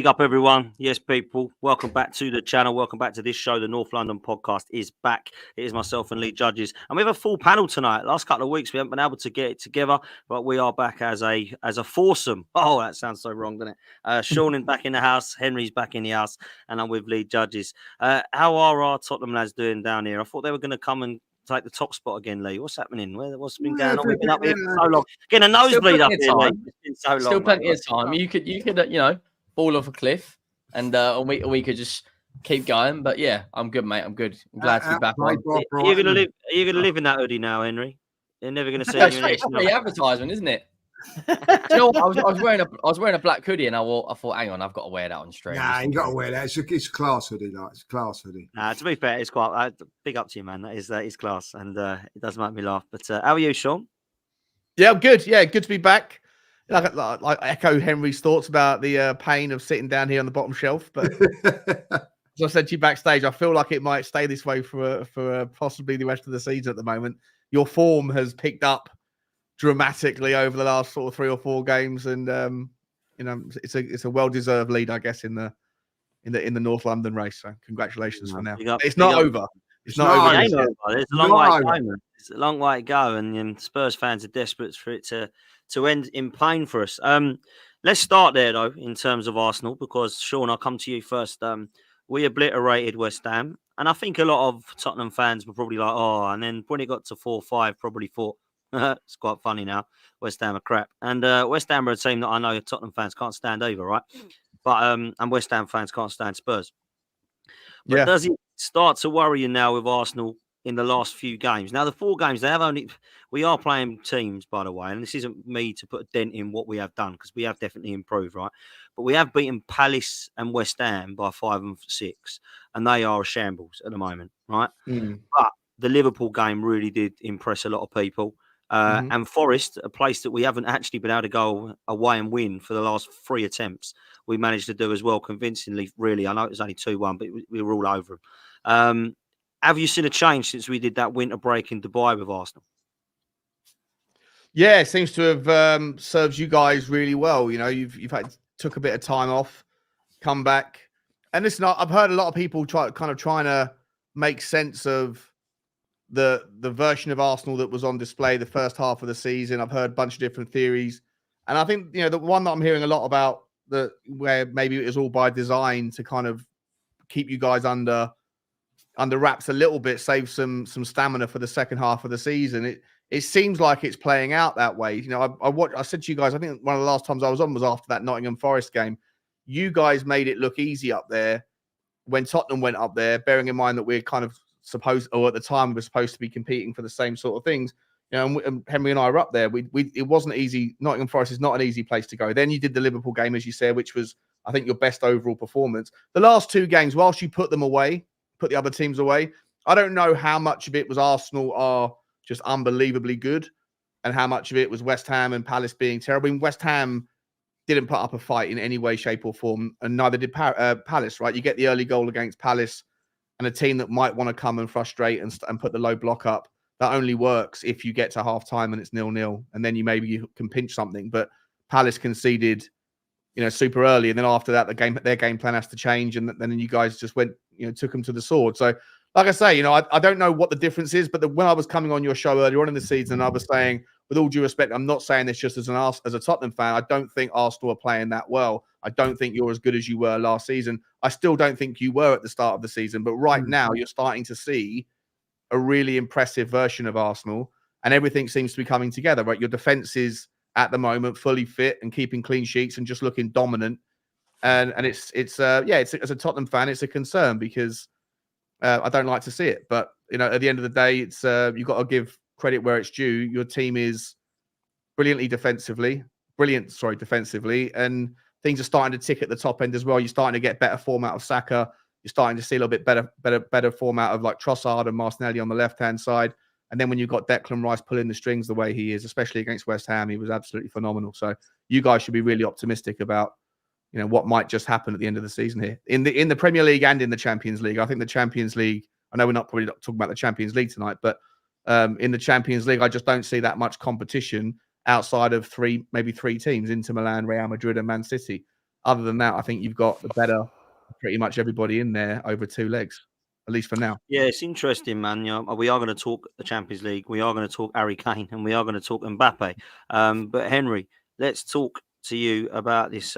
Big up, everyone. Yes, people. Welcome back to the channel. Welcome back to this show. The North London podcast is back. It is myself and Lee Judges. And we have a full panel tonight. Last couple of weeks, we haven't been able to get it together, but we are back as a foursome. Oh, that sounds so wrong, doesn't it? Sean is back in the house. Henry's back in the house. And I'm with Lee Judges. How are our Tottenham lads doing down here? I thought they were going to come and take the top spot again, Lee. What's happening? What's been going on? We've been up here for so long. Getting a nosebleed up here, Lee. It's been so long. Still plenty of time. You could, fall off a cliff, and we could just keep going. But yeah, I'm good, mate. I'm good. I'm glad to be back. Are you gonna live in that hoodie now, Henry? They're never gonna see you. It's the advertisement, isn't it? You know, I was wearing a black hoodie, and I thought, hang on, I've got to wear that on stream. Nah, you got to wear that. It's a class hoodie, like it's a class hoodie. To be fair, it's quite big up to you, man. That is class, and it does make me laugh. But how are you, Sean? Yeah, I'm good. Yeah, good to be back. Like echo Henry's thoughts about the pain of sitting down here on the bottom shelf. But as I said to you backstage, I feel like it might stay this way for possibly the rest of the season at the moment. Your form has picked up dramatically over the last sort of 3 or 4 games, and it's a well-deserved lead, I guess, in the North London race. So congratulations for now. It's not over. It's not over. There's a long way to go. It's a long way to go, and Spurs fans are desperate for it to end in pain for us. Let's start there, though, in terms of Arsenal, because, Sean, I'll come to you first. We obliterated West Ham, and I think a lot of Tottenham fans were probably like, oh, and then when it got to 4-5, probably thought, it's quite funny now, West Ham are crap. And West Ham are a team that I know Tottenham fans can't stand either, right? But and West Ham fans can't stand Spurs. But does it start to worry you now with Arsenal in the last few games? Now, the 4 games, we are playing teams, by the way, and this isn't me to put a dent in what we have done, because we have definitely improved, right? But we have beaten Palace and West Ham by 5 and 6, and they are a shambles at the moment, right? But the Liverpool game really did impress a lot of people. And Forest, a place that we haven't actually been able to go away and win for the last 3 attempts, we managed to do as well convincingly, really. I know it was only 2-1, but we were all over them. Have you seen a change since we did that winter break in Dubai with Arsenal? Yeah, it seems to have served you guys really well. You know, you've took a bit of time off, come back, and listen, I've heard a lot of people trying to make sense of the version of Arsenal that was on display the first half of the season. I've heard a bunch of different theories, and I think the one that I'm hearing a lot about, where maybe it was all by design to kind of keep you guys under wraps a little bit, save some stamina for the second half of the season. It seems like it's playing out that way. You know, I said to you guys, I think one of the last times I was on was after that Nottingham Forest game. You guys made it look easy up there when Tottenham went up there, bearing in mind that we're kind of supposed, or at the time we were supposed to be competing for the same sort of things. You know, and Henry and I were up there. It wasn't easy. Nottingham Forest is not an easy place to go. Then you did the Liverpool game, as you said, which was, I think, your best overall performance. The last 2 games, whilst you put the other teams away, I don't know how much of it was Arsenal are just unbelievably good and how much of it was West Ham and Palace being terrible. I mean, West Ham didn't put up a fight in any way, shape or form, and neither did Palace, right? You get the early goal against Palace, and a team that might want to come and frustrate and put the low block up, that only works if you get to half-time and it's 0-0, and then you can pinch something. But Palace conceded, super early, and then after that, their game plan has to change, and then you guys just went, took them to the sword. So, like I say, I don't know what the difference is, but when I was coming on your show earlier on in the season, I was saying, with all due respect, I'm not saying this just as a Tottenham fan. I don't think Arsenal are playing that well. I don't think you're as good as you were last season. I still don't think you were at the start of the season, but right now you're starting to see a really impressive version of Arsenal, and everything seems to be coming together, right? Your defense is at the moment fully fit and keeping clean sheets and just looking dominant. And it's as a Tottenham fan, it's a concern because I don't like to see it. But at the end of the day, it's you've got to give credit where it's due. Your team is brilliant defensively, and things are starting to tick at the top end as well. You're starting to get better form out of Saka. You're starting to see a little bit better form out of like Trossard and Martinelli on the left-hand side. And then when you've got Declan Rice pulling the strings the way he is, especially against West Ham, he was absolutely phenomenal. So you guys should be really optimistic about, what might just happen at the end of the season here in the Premier League and in the Champions League. I think the Champions League, I know we're not probably not talking about the Champions League tonight, but in the Champions League, I just don't see that much competition outside of maybe three teams, Inter Milan, Real Madrid and Man City. other than that, I think you've got the better, pretty much everybody in there over 2 legs, at least for now. Yeah, it's interesting, man. You know, we are going to talk the Champions League. We are going to talk Harry Kane, and we are going to talk Mbappe. But Henry, let's talk to you about this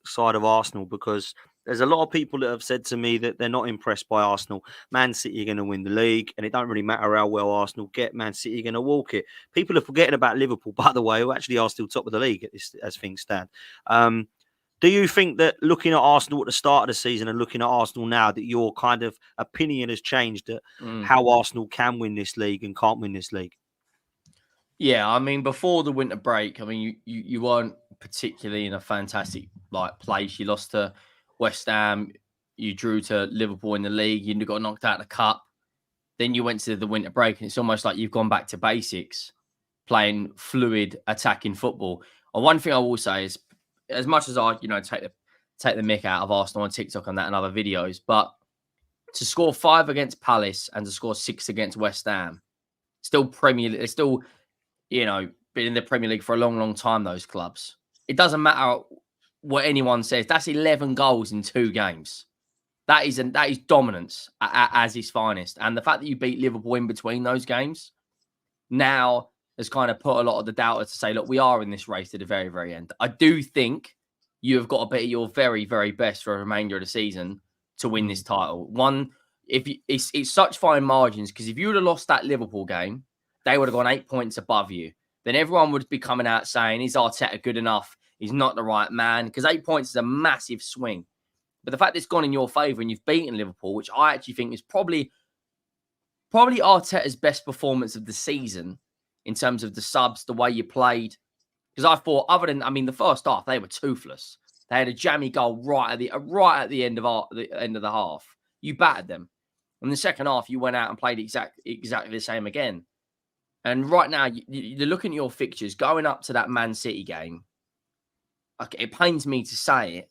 side of Arsenal, because there's a lot of people that have said to me that they're not impressed by Arsenal. Man City are going to win the league, and it don't really matter how well Arsenal get. Man City are going to walk it. People are forgetting about Liverpool, by the way, who actually are still top of the league as things stand. Do you think that looking at Arsenal at the start of the season and looking at Arsenal now, that your kind of opinion has changed at how Arsenal can win this league and can't win this league? Yeah, I mean, before the winter break, I mean, you weren't particularly in a fantastic place. You lost to West Ham, you drew to Liverpool in the league, you got knocked out of the cup. Then you went to the winter break, and it's almost like you've gone back to basics, playing fluid, attacking football. And one thing I will say is, as much as I, take the mick out of Arsenal on TikTok and that and other videos, but to score 5 against Palace and to score 6 against West Ham, still Premier League, they're still, been in the Premier League for a long, long time, those clubs. It doesn't matter what anyone says. That's 11 goals in 2 games. That is dominance as its finest. And the fact that you beat Liverpool in between those games now has kind of put a lot of the doubters to say, look, we are in this race to the very, very end. I do think you have got to bet your very, very best for the remainder of the season to win this title. It's such fine margins, because if you would have lost that Liverpool game, they would have gone 8 points above you. Then everyone would be coming out saying, is Arteta good enough? He's not the right man, because 8 points is a massive swing. But the fact that it's gone in your favour and you've beaten Liverpool, which I actually think is probably Arteta's best performance of the season in terms of the subs, the way you played. Because I thought, the first half, they were toothless. They had a jammy goal right at the end of the half. You battered them. In the second half, you went out and played exactly the same again. And right now, you're looking at your fixtures going up to that Man City game. Okay, it pains me to say it,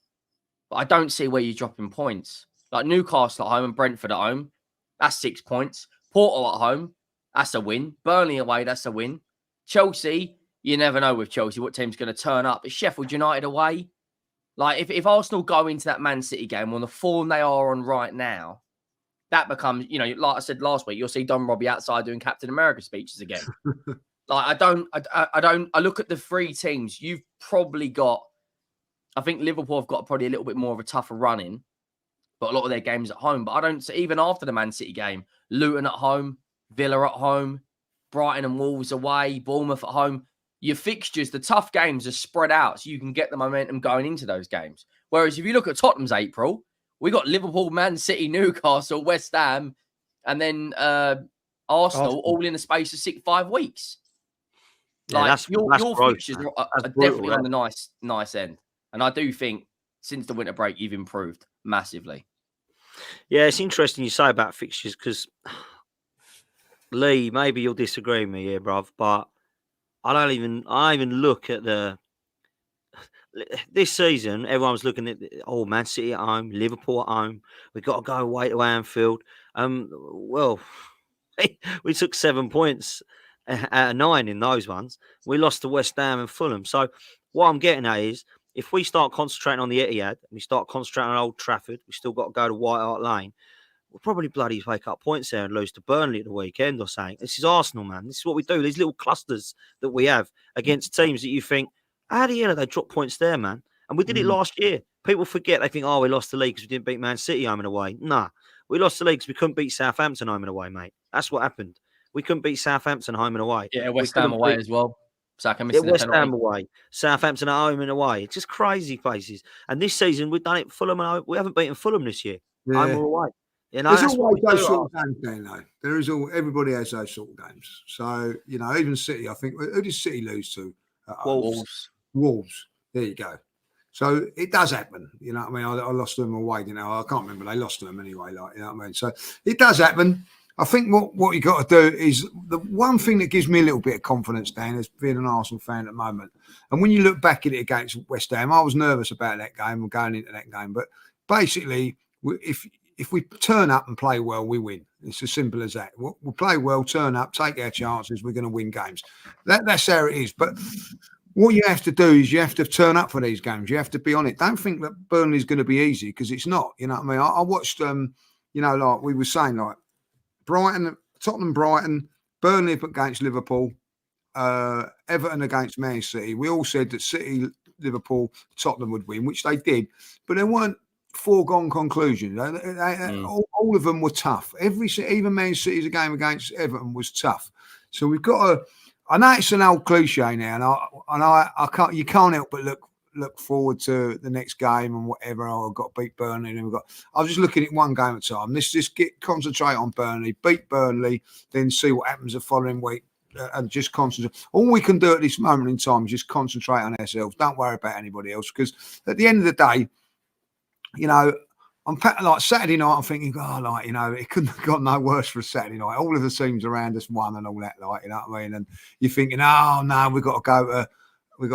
but I don't see where you're dropping points. Like Newcastle at home and Brentford at home, that's 6 points. Porto at home, that's a win. Burnley away, that's a win. Chelsea, you never know with Chelsea what team's going to turn up. It's Sheffield United away. Like, if Arsenal go into that Man City game on the form they are on right now, that becomes, like I said last week, you'll see Don Robbie outside doing Captain America speeches again. I look at the 3 teams. You've probably got, I think Liverpool have got probably a little bit more of a tougher run in, but a lot of their games at home. But I don't see, even after the Man City game, Luton at home, Villa at home, Brighton and Wolves away, Bournemouth at home. Your fixtures, the tough games are spread out so you can get the momentum going into those games. Whereas if you look at Tottenham's April, we got Liverpool, Man City, Newcastle, West Ham, and then Arsenal all in the space of 5 weeks. Yeah, like your fixtures are definitely brutal, on the nice end. And I do think since the winter break, you've improved massively. Yeah, it's interesting you say about fixtures, because Lee, maybe you'll disagree with me here, bruv, but I don't even look at this season. Everyone's looking at Man City at home, Liverpool at home. We've got to go away to Anfield. Well, we took 7 points out of 9 in those ones. We lost to West Ham and Fulham. So what I'm getting at is, if we start concentrating on the Etihad, we start concentrating on Old Trafford, we still got to go to White Hart Lane, we'll probably bloody wake up points there and lose to Burnley at the weekend or something. This is Arsenal, man. This is what we do. These little clusters that we have against teams that you think, how the hell have they dropped points there, man? And we did it last year. People forget. They think, we lost the league because we didn't beat Man City home and away. Nah, we lost the league because we couldn't beat Southampton home and away, mate. That's what happened. We couldn't beat Southampton home and away. Yeah, West Ham away as well. West Ham away, Southampton at home and away. It's just crazy places. And this season, we've done it Fulham and home. We haven't beaten Fulham this year. Home or away. There's always those sort of games there, though. There is everybody has those sort of games. So, even City, I think, who did City lose to? Wolves. There you go. So it does happen. You know what I mean? I lost them away, I can't remember. They lost to them anyway, you know what I mean? So it does happen. I think what you got to do is, the one thing that gives me a little bit of confidence, Dan, as being an Arsenal fan at the moment. And when you look back at it against West Ham, I was nervous about that game and going into that game. But basically, if we turn up and play well, we win. It's as simple as that. We'll play well, turn up, take our chances. We're going to win games. That's how it is. But what you have to do is you have to turn up for these games. You have to be on it. Don't think that Burnley's going to be easy, because it's not. You know what I mean? I watched, you know, like we were saying, like Brighton, Tottenham, Brighton, Burnley up against Liverpool, Everton against Man City. We all said that City, Liverpool, Tottenham would win, which they did, but they weren't foregone conclusions. All of them were tough. Even Man City's game against Everton was tough. So we've got to. I know it's an old cliche now, and I can't. You can't help but look forward to the next game and whatever. Oh, I've got to beat Burnley, and I was just looking at one game at a time. Let's just concentrate on Burnley, beat Burnley, then see what happens the following week, and just concentrate. All we can do at this moment in time is just concentrate on ourselves. Don't worry about anybody else, because at the end of the day, you know, I'm like Saturday night, I'm thinking, you know, it couldn't have got no worse for a Saturday night. All of the teams around us won and all that, like, you know what I mean? And you're thinking, oh no, we've got to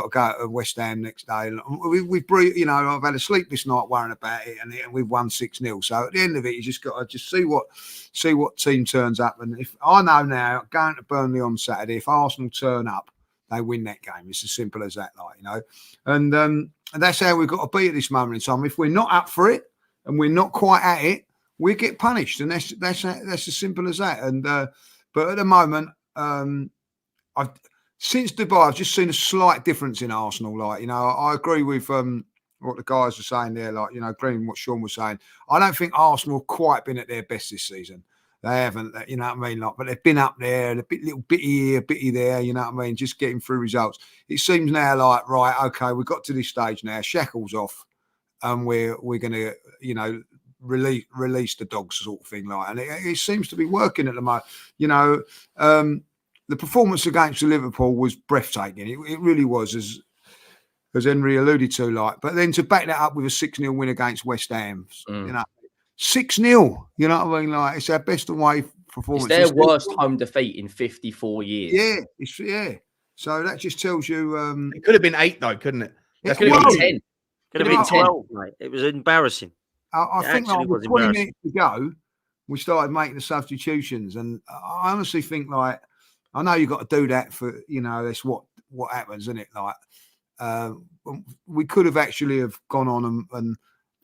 go to West Ham next day. And you know, I've had a sleepless night worrying about it, and we've won 6-0. So at the end of it, you just got to just see what team turns up. And if I know now, going to Burnley on Saturday, if Arsenal turn up, they win that game. It's as simple as that, like, you know. And that's how we've got to be at this moment in time. If we're not up for it, and we're not quite at it, we get punished, and that's as simple as that. And but at the moment, since Dubai, I've just seen a slight difference in Arsenal. Like, you know, I agree with what the guys were saying there. Like, you know, agreeing with what Sean was saying. I don't think Arsenal have quite been at their best this season. They haven't, you know what I mean? Like, but they've been up there, a little bitty here, bitty there, you know what I mean? Just getting through results. It seems now like, right, okay, we've got to this stage now. Shackles off. And we're going to, you know, release the dogs, sort of thing, like, and it seems to be working at the moment. You know, the performance against Liverpool was breathtaking. It really was, as Henry alluded to, like. But then to back that up with a 6-0 win against West Ham, you know, 6-0. You know what I mean? Like, it's our best away performance. It's their worst home defeat in 54 years. Yeah, So that just tells you. It could have been 8 though, couldn't it? That could have been 10. Could have been 12, mate. It was embarrassing. I think like with 20 minutes to go, we started making the substitutions, and I honestly think, like, I know you've got to do that for, you know, that's what happens, isn't it? Like, we could have actually have gone on, and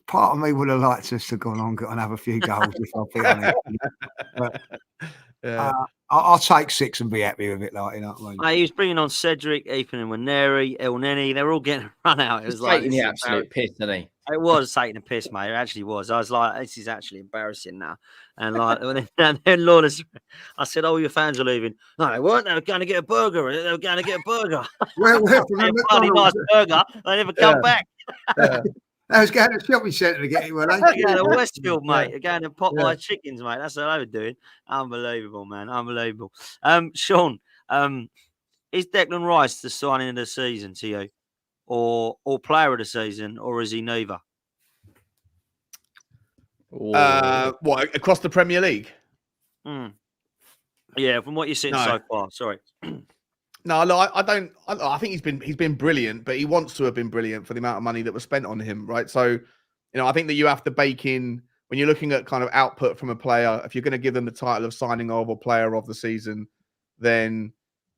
part of me would have liked us to gone on and have a few goals, if I'll be honest. But, I'll take 6 and be happy with it, like, you know what I mean? He was bringing on Cedric, Ethan and Waneri, El Neni. They were all getting run out. It was like taking the absolute piss, didn't he? It was taking a piss, mate. It actually was. I was like, this is actually embarrassing now. And like, and then Lawless, I said, "Oh, your fans are leaving." No, they weren't. They were going to get a burger. They were going to get a burger. Well, bloody nice burger. They never come back. I was going to the shopping centre to get it. Well, they going to Westfield, mate. They're going to Popeye chickens, mate. That's what they were doing. Unbelievable, man. Unbelievable. Sean, is Declan Rice the signing of the season to you, or player of the season, or is he neither? What, across the Premier League? Yeah, from what you've seen so far. Sorry. No, I don't. I think he's been brilliant, but he wants to have been brilliant for the amount of money that was spent on him, right? So, you know, I think that you have to bake in when you're looking at kind of output from a player. If you're going to give them the title of signing of or player of the season, then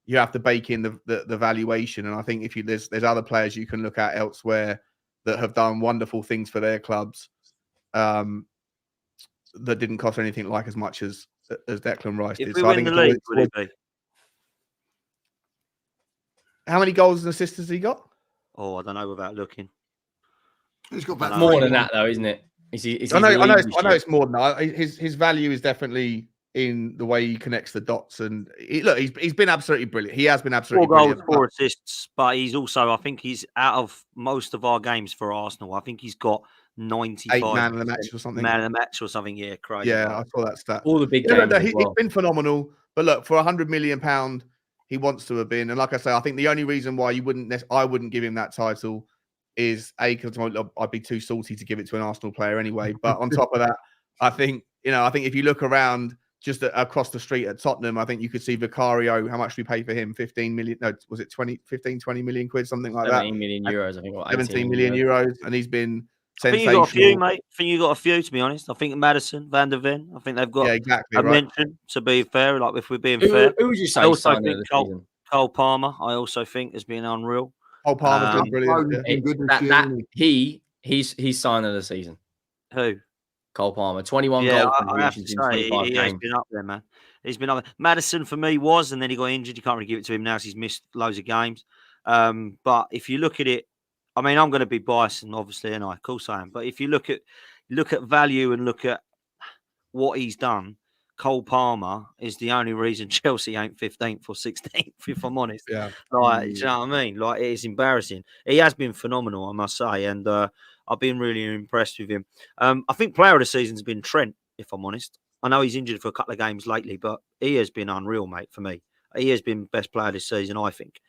you have to bake in the valuation. And I think if there's other players you can look at elsewhere that have done wonderful things for their clubs, that didn't cost anything like as much as Declan Rice did. If we win the league, would it be? How many goals and assists has he got? Oh, I don't know without looking. He's got about more than that, though, isn't it? I know it's more than that. His value is definitely in the way he connects the dots. And he's been absolutely brilliant. He has been absolutely 4 brilliant. goals, 4 assists, but he's also, I think he's out of most of our games for Arsenal. I think he's got 95 man of the match or something. Man of the match or something. Yeah, crazy. Yeah, I saw that stat. All the big games. He's been phenomenal. But look, for £100 million, he wants to have been. And like I say, I think the only reason why I wouldn't give him that title is because I'd be too salty to give it to an Arsenal player anyway. But on top of that, I think if you look around just across the street at Tottenham, I think you could see Vicario. How much we pay for him? 15 million? No, was it 20 million quid? Something like 17 million euros, I think. 17 million euros, and he's been sensational. I think you got a few, mate. I think you got a few, to be honest. I think Maddison, Van der Ven. I think they've got exactly a mention, to be fair. Like, if we're being fair, fair, who would you say? I also think Cole Palmer. I also think has been unreal. Cole Palmer's been brilliant. He's sign of the season. Who? Cole Palmer, 21 yeah, goal I have to contributions say, in 25 he games. has been up there, man. He's been up there. Madison for me was, and then he got injured. You can't really give it to him now. He's missed loads of games. But if you look at it, I mean, I'm going to be biased, and obviously, and of course I am. But if you look at value and look at what he's done, Cole Palmer is the only reason Chelsea ain't 15th or 16th, if I'm honest. Yeah. Like, do you know what I mean? Like, it is embarrassing. He has been phenomenal, I must say, and I've been really impressed with him. I think player of the season's been Trent, if I'm honest. I know he's injured for a couple of games lately, but he has been unreal, mate, for me. He has been best player this season, I think.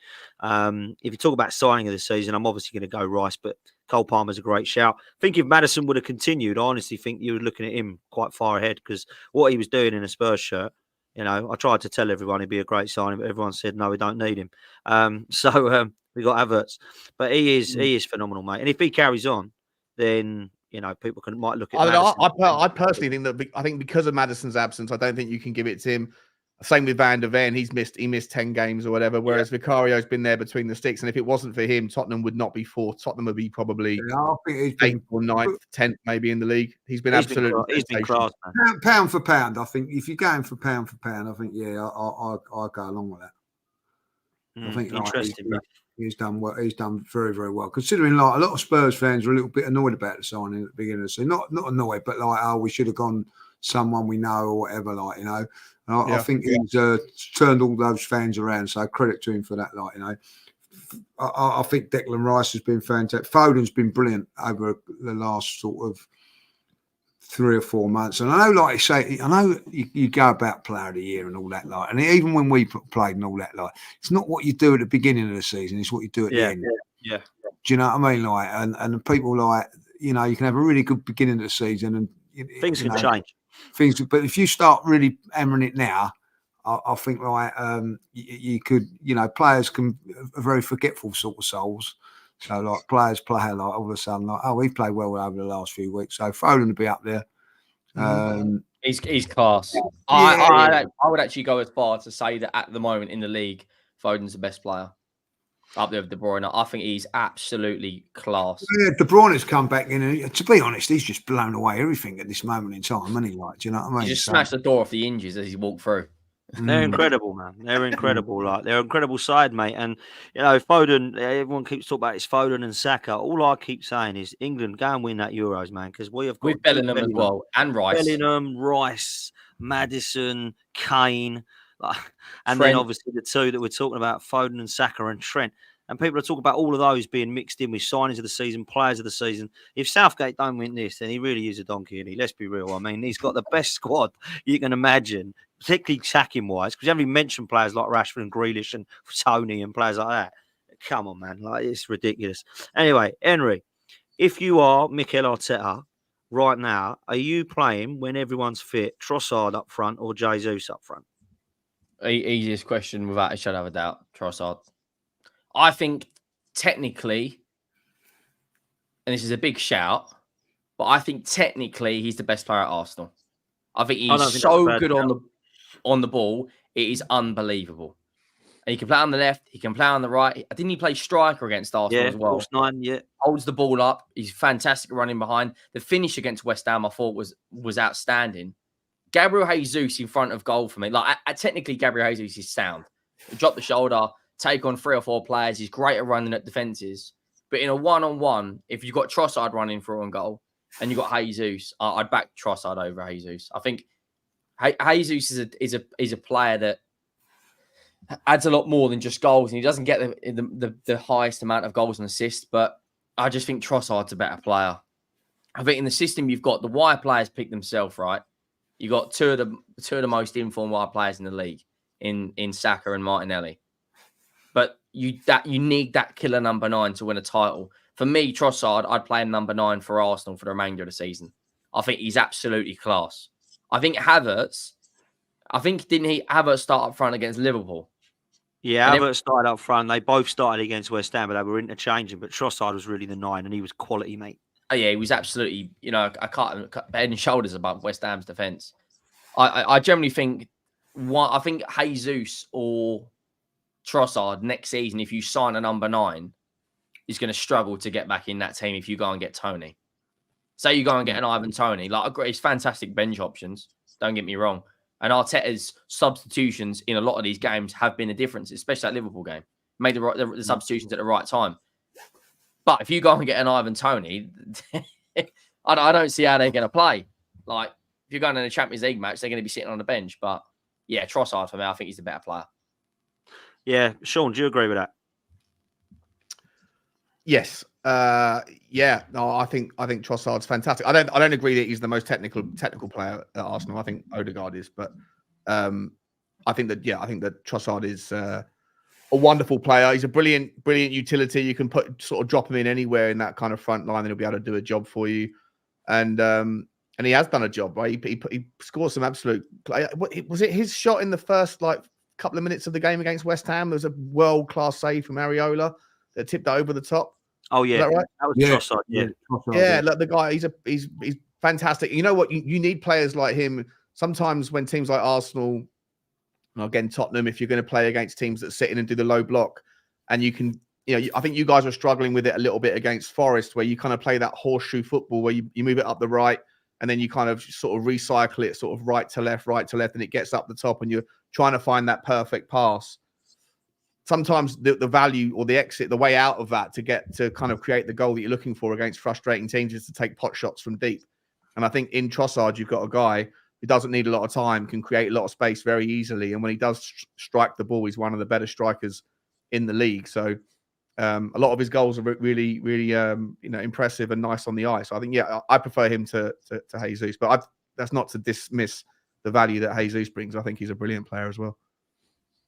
If you talk about signing of the season, I'm obviously going to go Rice, but Cole Palmer's a great shout. I think if Madison would have continued, I honestly think you were looking at him quite far ahead, because what he was doing in a Spurs shirt, you know, I tried to tell everyone he'd be a great signing, but everyone said, no, we don't need him. We got Havertz. But he is phenomenal, mate. And if he carries on, then, you know, people might look at I personally think that I think because of Madison's absence, I don't think you can give it to him. Same with Van der Ven. He missed 10 games or whatever, whereas Vicario's been there between the sticks. And if it wasn't for him, Tottenham would not be fourth. Tottenham would be probably 8th or 9th, 10th maybe in the league. He's been absolutely he's been class, man. Pound for pound, I think if you're going for pound, I think, I'll go along with that. I think interesting. He's done well. He's done very, very well. Considering like a lot of Spurs fans were a little bit annoyed about the signing at the beginning of the season. Not annoyed, but like, oh, we should have gone someone we know or whatever, like, you know. And I think he's turned all those fans around. So credit to him for that, like, you know. I think Declan Rice has been fantastic. Foden's been brilliant over the last sort of 3 or 4 months. And I know, like you say, I know you go about player of the year and all that, like, and even when we played and all that, like, it's not what you do at the beginning of the season, it's what you do at the end. Yeah. Do you know what I mean? Like, and people, like, you know, you can have a really good beginning of the season and things can change. But if you start really hammering it now, I think, like, you could, you know, players are very forgetful sort of souls. So, like, players play, like, all of a sudden, like, oh, we've played well over the last few weeks. So Foden will be up there. He's class. I would actually go as far to say that at the moment in the league, Foden's the best player. Up there with De Bruyne. I think he's absolutely class. Yeah, De Bruyne's come back in, and to be honest, he's just blown away everything at this moment in time, isn't he? Like, do you know what I mean? He just smashed the door off the hinges as he walked through. They're incredible, man. They're incredible. Like, they're an incredible side, mate. And, you know, Foden, everyone keeps talking about it's Foden and Saka. All I keep saying is England, go and win that Euros, man, because we have got with Bellingham as well, and Rice. Bellingham, Rice, Maddison, Kane, and then obviously the two that we're talking about, Foden and Saka and Trent. And people are talking about all of those being mixed in with signings of the season, players of the season. If Southgate don't win this, then he really is a donkey, and let's be real. I mean, he's got the best squad you can imagine, particularly sacking-wise, because you haven't even mentioned players like Rashford and Grealish and Tony and players like that. Come on, man. Like, it's ridiculous. Anyway, Henry, if you are Mikel Arteta right now, are you playing when everyone's fit, Trossard up front or Jesus up front? Easiest question without a shadow of a doubt, Trossard. I think technically, and this is a big shout, but I think technically he's the best player at Arsenal. I think he's so good on the ball. It is unbelievable. And he can play on the left. He can play on the right. Didn't he play striker against Arsenal as well? Holds the ball up. He's fantastic running behind. The finish against West Ham, I thought, was outstanding. Gabriel Jesus in front of goal for me. Like, technically, Gabriel Jesus is sound. Drop the shoulder, take on 3 or 4 players. He's great at running at defences. But in a one-on-one, if you've got Trossard running through on goal and you've got Jesus, I'd back Trossard over Jesus. I think Jesus is a player that adds a lot more than just goals, and he doesn't get the highest amount of goals and assists. But I just think Trossard's a better player. I think in the system you've got the wide players pick themselves, right? You got two of the most informed wide players in the league in Saka and Martinelli. But you need that killer number 9 to win a title. For me, Trossard, I'd play him number 9 for Arsenal for the remainder of the season. I think he's absolutely class. I think Havertz, didn't Havertz start up front against Liverpool? Yeah, Havertz started up front. They both started against West Ham, but they were interchanging. But Trossard was really the 9, and he was quality, mate. Oh, yeah, he was absolutely, I can't head and shoulders above West Ham's defence. I generally think, I think Jesus or Trossard next season, if you sign a number 9, is going to struggle to get back in that team if you go and get Tony. Say you go and get an Ivan Toney, like, agree, it's fantastic bench options. Don't get me wrong. And Arteta's substitutions in a lot of these games have been a difference, especially that Liverpool game. Made the substitutions at the right time. But if you go and get an Ivan Toney, I don't see how they're going to play. Like, if you're going in a Champions League match, they're going to be sitting on the bench. But yeah, Trossard for me, I think he's the better player. Yeah, Sean, do you agree with that? Yes. Yeah. No, I think Trossard's fantastic. I don't agree that he's the most technical player at Arsenal. I think Odegaard is, but I think that Trossard is a wonderful player. He's a brilliant utility. You can drop him in anywhere in that kind of front line, and he'll be able to do a job for you. And he has done a job, right? He scored some absolute. Was it his shot in the first couple of minutes of the game against West Ham? There was a world-class save from Areola that tipped it over the top. Oh yeah, is that right? That was Trossard. Yeah, yeah. Look, the guy, he's fantastic. You know what? You need players like him. Sometimes when teams like Arsenal, again Tottenham, if you're going to play against teams that sit in and do the low block, and you can, I think you guys are struggling with it a little bit against Forest, where you kind of play that horseshoe football, where you move it up the right, and then you kind of sort of recycle it, sort of right to left, and it gets up the top, and you're trying to find that perfect pass. Sometimes the value or the exit, the way out of that to get to kind of create the goal that you're looking for against frustrating teams is to take pot shots from deep. And I think in Trossard, you've got a guy who doesn't need a lot of time, can create a lot of space very easily. And when he does strike the ball, he's one of the better strikers in the league. So a lot of his goals are really, really, impressive and nice on the eye. So I think, I prefer him to Jesus, but that's not to dismiss the value that Jesus brings. I think he's a brilliant player as well.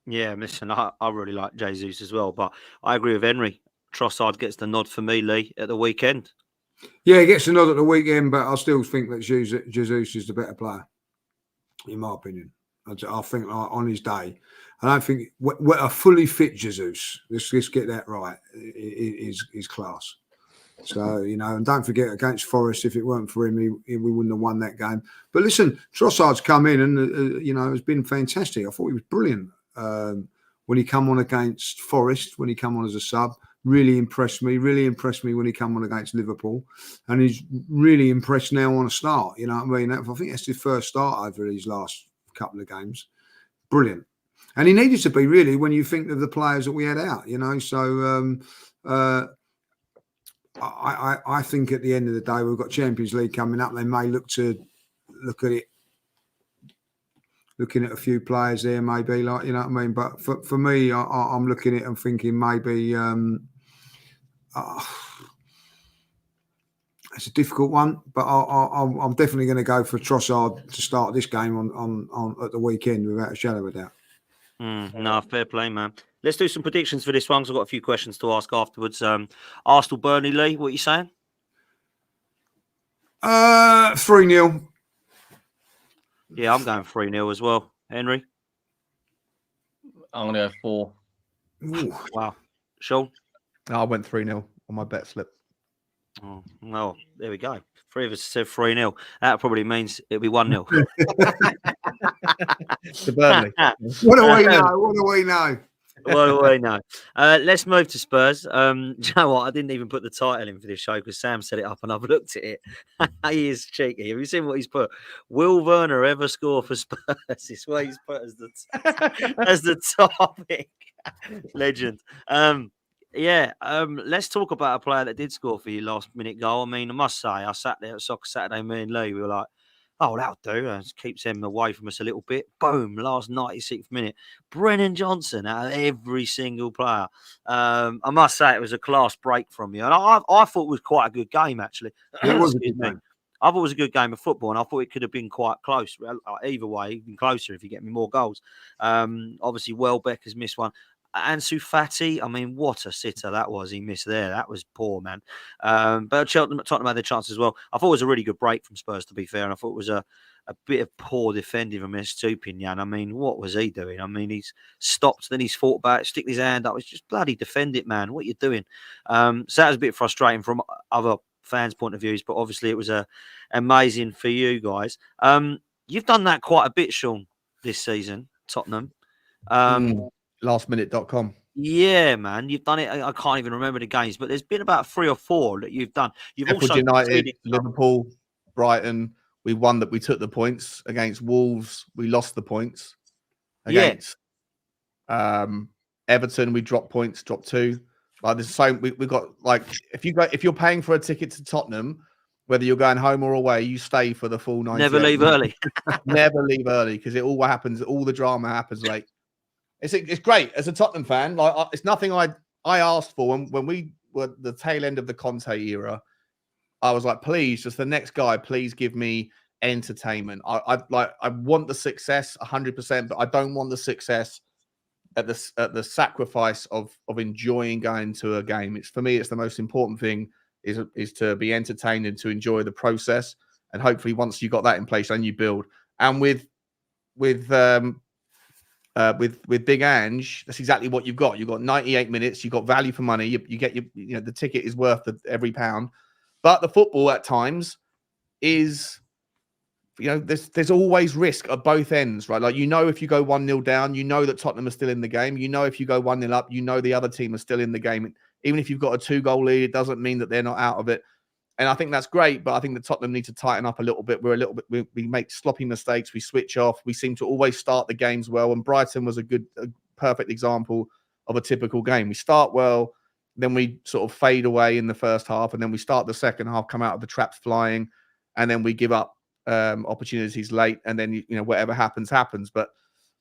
Yeah, listen, I really like Jesus as well, but I agree with Henry. Trossard gets the nod for me, Lee, at the weekend. Yeah, he gets the nod at the weekend, but I still think that Jesus is the better player, in my opinion. I think on his day, I don't think a fully fit Jesus, let's get that right, is class. So, and don't forget, against Forest, if it weren't for him, we wouldn't have won that game. But listen, Trossard's come in and, has been fantastic. I thought he was brilliant. When he come on against Forest, when he come on as a sub, really impressed me when he come on against Liverpool, and he's really impressed now on a start. You know what I mean? I think that's his first start over these last couple of games. Brilliant. And he needed to be, really, when you think of the players that we had out, so I think at the end of the day, we've got Champions League coming up. They may look at it, looking at a few players there, maybe, what I mean? But for me, I'm looking at it and thinking maybe it's a difficult one, but I'm definitely going to go for Trossard to start this game on at the weekend without a shadow of a doubt. No, fair play, man. Let's do some predictions for this one, because I've got a few questions to ask afterwards. Arsenal, Burnley, Lee, what are you saying? 3-0. Yeah, I'm going 3-0 as well. Henry? I'm going to go 4. Ooh, wow. Sean? I went 3-0 on my bet slip. Oh, well, there we go. 3 of us said 3-0. That probably means it'll be 1-0. To Burnley. What do we know? What do we know? What do we know? Let's move to Spurs. Do you know what? I didn't even put the title in for this show because Sam set it up and I've looked at it. He is cheeky. Have you seen what he's put? Will Werner ever score for Spurs? It's what he's put as the topic. Legend. Let's talk about a player that did score for you last minute goal. I mean, I must say, I sat there at Soccer Saturday, me and Lee, we were like, oh, that'll do. It keeps him away from us a little bit. Boom, last 96th minute. Brennan Johnson out of every single player. I must say it was a class break from you. And I thought it was quite a good game, actually. It was a good game. I thought it was a good game of football, and I thought it could have been quite close. Either way, even closer if you get me more goals. Obviously, Welbeck has missed one. Ansu Fati, I mean, what a sitter that was. He missed there. That was poor, man. But Tottenham had their chance as well. I thought it was a really good break from Spurs, to be fair. And I thought it was a bit of poor defending from Estupiñán. I mean, what was he doing? I mean, he's stopped, then he's fought back, stick his hand up. It's just bloody defend it, man. What are you doing? So that was a bit frustrating from other fans' point of views, but obviously it was amazing for you guys. You've done that quite a bit, Sean, this season, Tottenham. Lastminute.com. Yeah, man, you've done it. I can't even remember the games, but there's been about 3 or 4 that you've done. You've Sheffield also United, conceded some. Liverpool, Brighton. We won that. We took the points against Wolves. We lost the points against Everton. We dropped points, dropped 2. Like there's so we got like if you're paying for a ticket to Tottenham, whether you're going home or away, you stay for the full 90. Never leave early. Never leave early because it all happens. All the drama happens late. It's great as a Tottenham fan. Like it's nothing I asked for when we were the tail end of the Conte era. I was like, please, just the next guy, please give me entertainment. I want the success 100%, but I don't want the success at the sacrifice of enjoying going to a game. It's for me, it's the most important thing is to be entertained and to enjoy the process. And hopefully, once you got that in place, then you build. And with Big Ange, that's exactly what you've got. You've got 98 minutes. You've got value for money. You get the ticket is worth every pound. But the football at times is, there's always risk at both ends, right? Like, if you go 1-0 down, that Tottenham are still in the game. If you go 1-0 up, the other team are still in the game. Even if you've got a 2-goal lead, it doesn't mean that they're not out of it. And I think that's great, but I think the Tottenham need to tighten up a little bit. We make sloppy mistakes. We switch off. We seem to always start the games well. And Brighton was a perfect example of a typical game. We start well, then we sort of fade away in the first half, and then we start the second half, come out of the traps flying, and then we give up opportunities late, and then whatever happens. But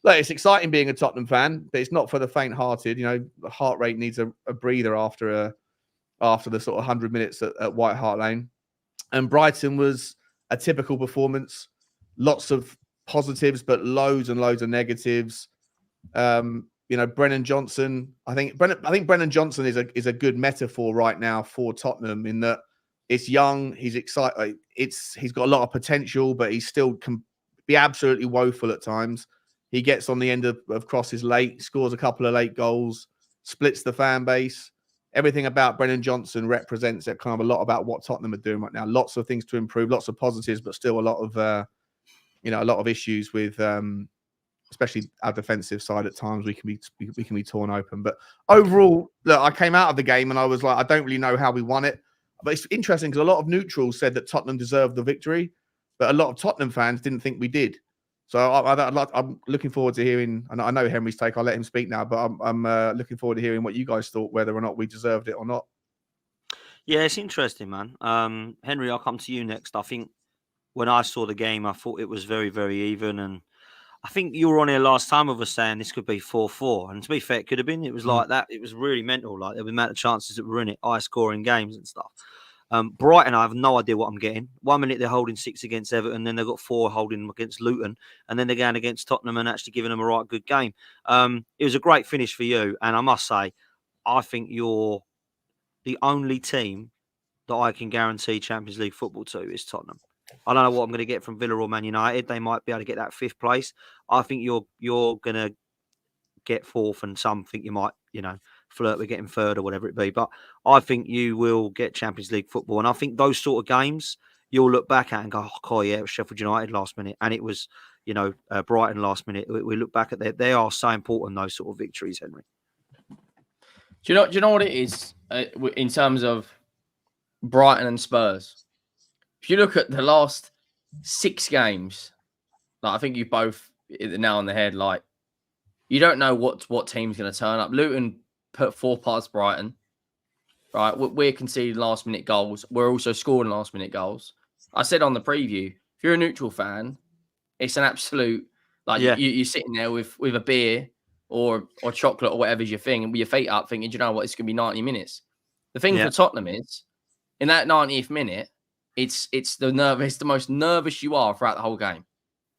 look, it's exciting being a Tottenham fan, but it's not for the faint-hearted. The heart rate needs a breather after the sort of 100 minutes at White Hart Lane. And Brighton was a typical performance. Lots of positives, but loads and loads of negatives. Brennan Johnson. I think Brennan Johnson is a good metaphor right now for Tottenham in that it's young, he's excited, he's got a lot of potential, but he still can be absolutely woeful at times. He gets on the end of crosses late, scores a couple of late goals, splits the fan base. Everything about Brennan Johnson represents kind of a lot about what Tottenham are doing right now. Lots of things to improve, lots of positives, but still a lot of issues with, especially our defensive side. At times we can be torn open. But overall, look, I came out of the game and I was like, I don't really know how we won it. But it's interesting because a lot of neutrals said that Tottenham deserved the victory, but a lot of Tottenham fans didn't think we did. So I'm looking forward to hearing, and I know Henry's take. I'll let him speak now, but I'm looking forward to hearing what you guys thought, whether or not we deserved it or not. Yeah, it's interesting, man. Henry, I'll come to you next. I think when I saw the game, I thought it was very, very even. And I think you were on here last time with us saying this could be 4-4. And to be fair, it could have been. It was like that. It was really mental. Like, there was the amount of chances that were in it, high-scoring games and stuff. Brighton, I have no idea what I'm getting. 1 minute they're holding 6 against Everton, then they've got 4 holding them against Luton, and then they're going against Tottenham and actually giving them a right good game. It was a great finish for you, and I must say, I think you're the only team that I can guarantee Champions League football to is Tottenham. I don't know what I'm going to get from Villa or Man United. They might be able to get that 5th place. I think you're going to get 4th, and some think you might, flirt with getting 3rd or whatever it be. But I think you will get Champions League football. And I think those sort of games you'll look back at and go, oh, yeah, it was Sheffield United last minute. And it was, Brighton last minute. We look back at that. They are so important, those sort of victories, Henry. Do you know what it is in terms of Brighton and Spurs? If you look at the last 6 games, like, I think you both hit the nail on the head. Like, you don't know what team's going to turn up. Luton put 4 past Brighton, right? We're conceding last-minute goals. We're also scoring last-minute goals. I said on the preview, if you're a neutral fan, it's an absolute, like, you're sitting there with a beer or chocolate or whatever's your thing, and with your feet up thinking, do you know what, it's going to be 90 minutes. The thing for Tottenham is, in that 90th minute, it's the most nervous you are throughout the whole game.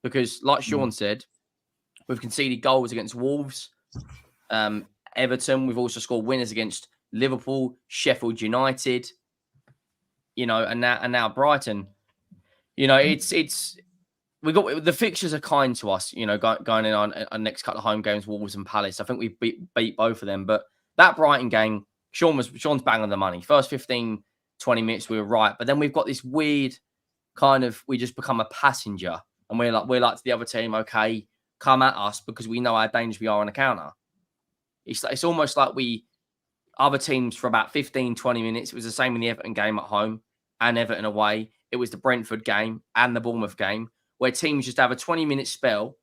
Because, like Sean said, we've conceded goals against Wolves, Everton. We've also scored winners against Liverpool, Sheffield United, and now Brighton. It's we got the fixtures are kind to us. Going in on our next couple of home games, Wolves and Palace. I think we beat both of them. But that Brighton game, Sean's bang on the money. First 15, 20 minutes we were right, but then we've got this weird kind of, we just become a passenger, and we're like to the other team, okay, come at us because we know how dangerous we are on the counter. It's almost like other teams for about 15, 20 minutes. It was the same in the Everton game at home and Everton away. It was the Brentford game and the Bournemouth game, where teams just have a 20-minute spell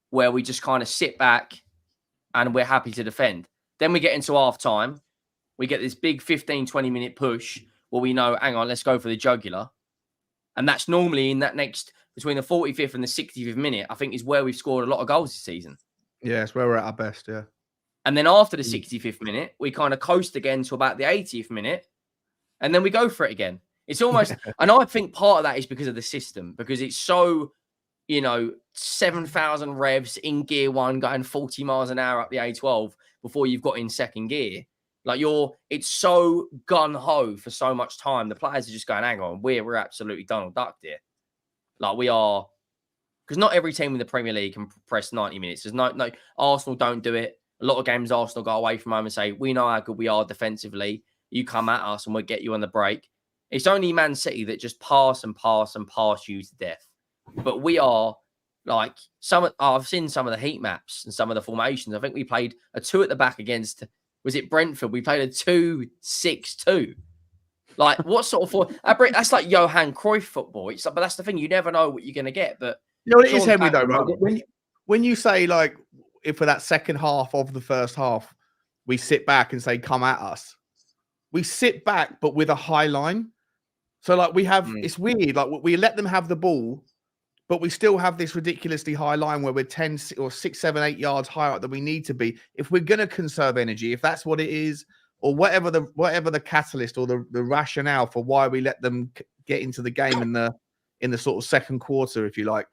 where we just kind of sit back and we're happy to defend. Then we get into half time. We get this big 15, 20-minute push where we know, hang on, let's go for the jugular. And that's normally in that next, between the 45th and the 65th minute, I think is where we've scored a lot of goals this season. Yeah, it's where we're at our best, yeah. And then after the 65th minute, we kind of coast again to about the 80th minute, and then we go for it again. It's almost, and I think part of that is because of the system, because it's so, 7,000 revs in gear one, going 40 miles an hour up the A12 before you've got in second gear. Like it's so gun-ho for so much time. The players are just going, hang on, we're absolutely Donald Duck here. Like we are, because not every team in the Premier League can press 90 minutes. There's no Arsenal don't do it. A lot of games Arsenal go away from home and say, we know how good we are defensively. You come at us and we'll get you on the break. It's only Man City that just pass and pass and pass you to death. But we are like I've seen some of the heat maps and some of the formations. I think we played a 2 at the back against, was it Brentford? We played a 2-6-2. Like what sort of that's like Johan Cruyff football. It's like, but that's the thing. You never know what you're going to get. But it is Henry though, right? When you say like, if for that second half of the first half, we sit back and say, come at us. We sit back, but with a high line. So like we have, it's weird. Like we let them have the ball, but we still have this ridiculously high line where we're 10 or 6, 7, 8 yards higher up than we need to be. If we're going to conserve energy, if that's what it is, or whatever the catalyst or the rationale for why we let them get into the game in the sort of second quarter, if you like,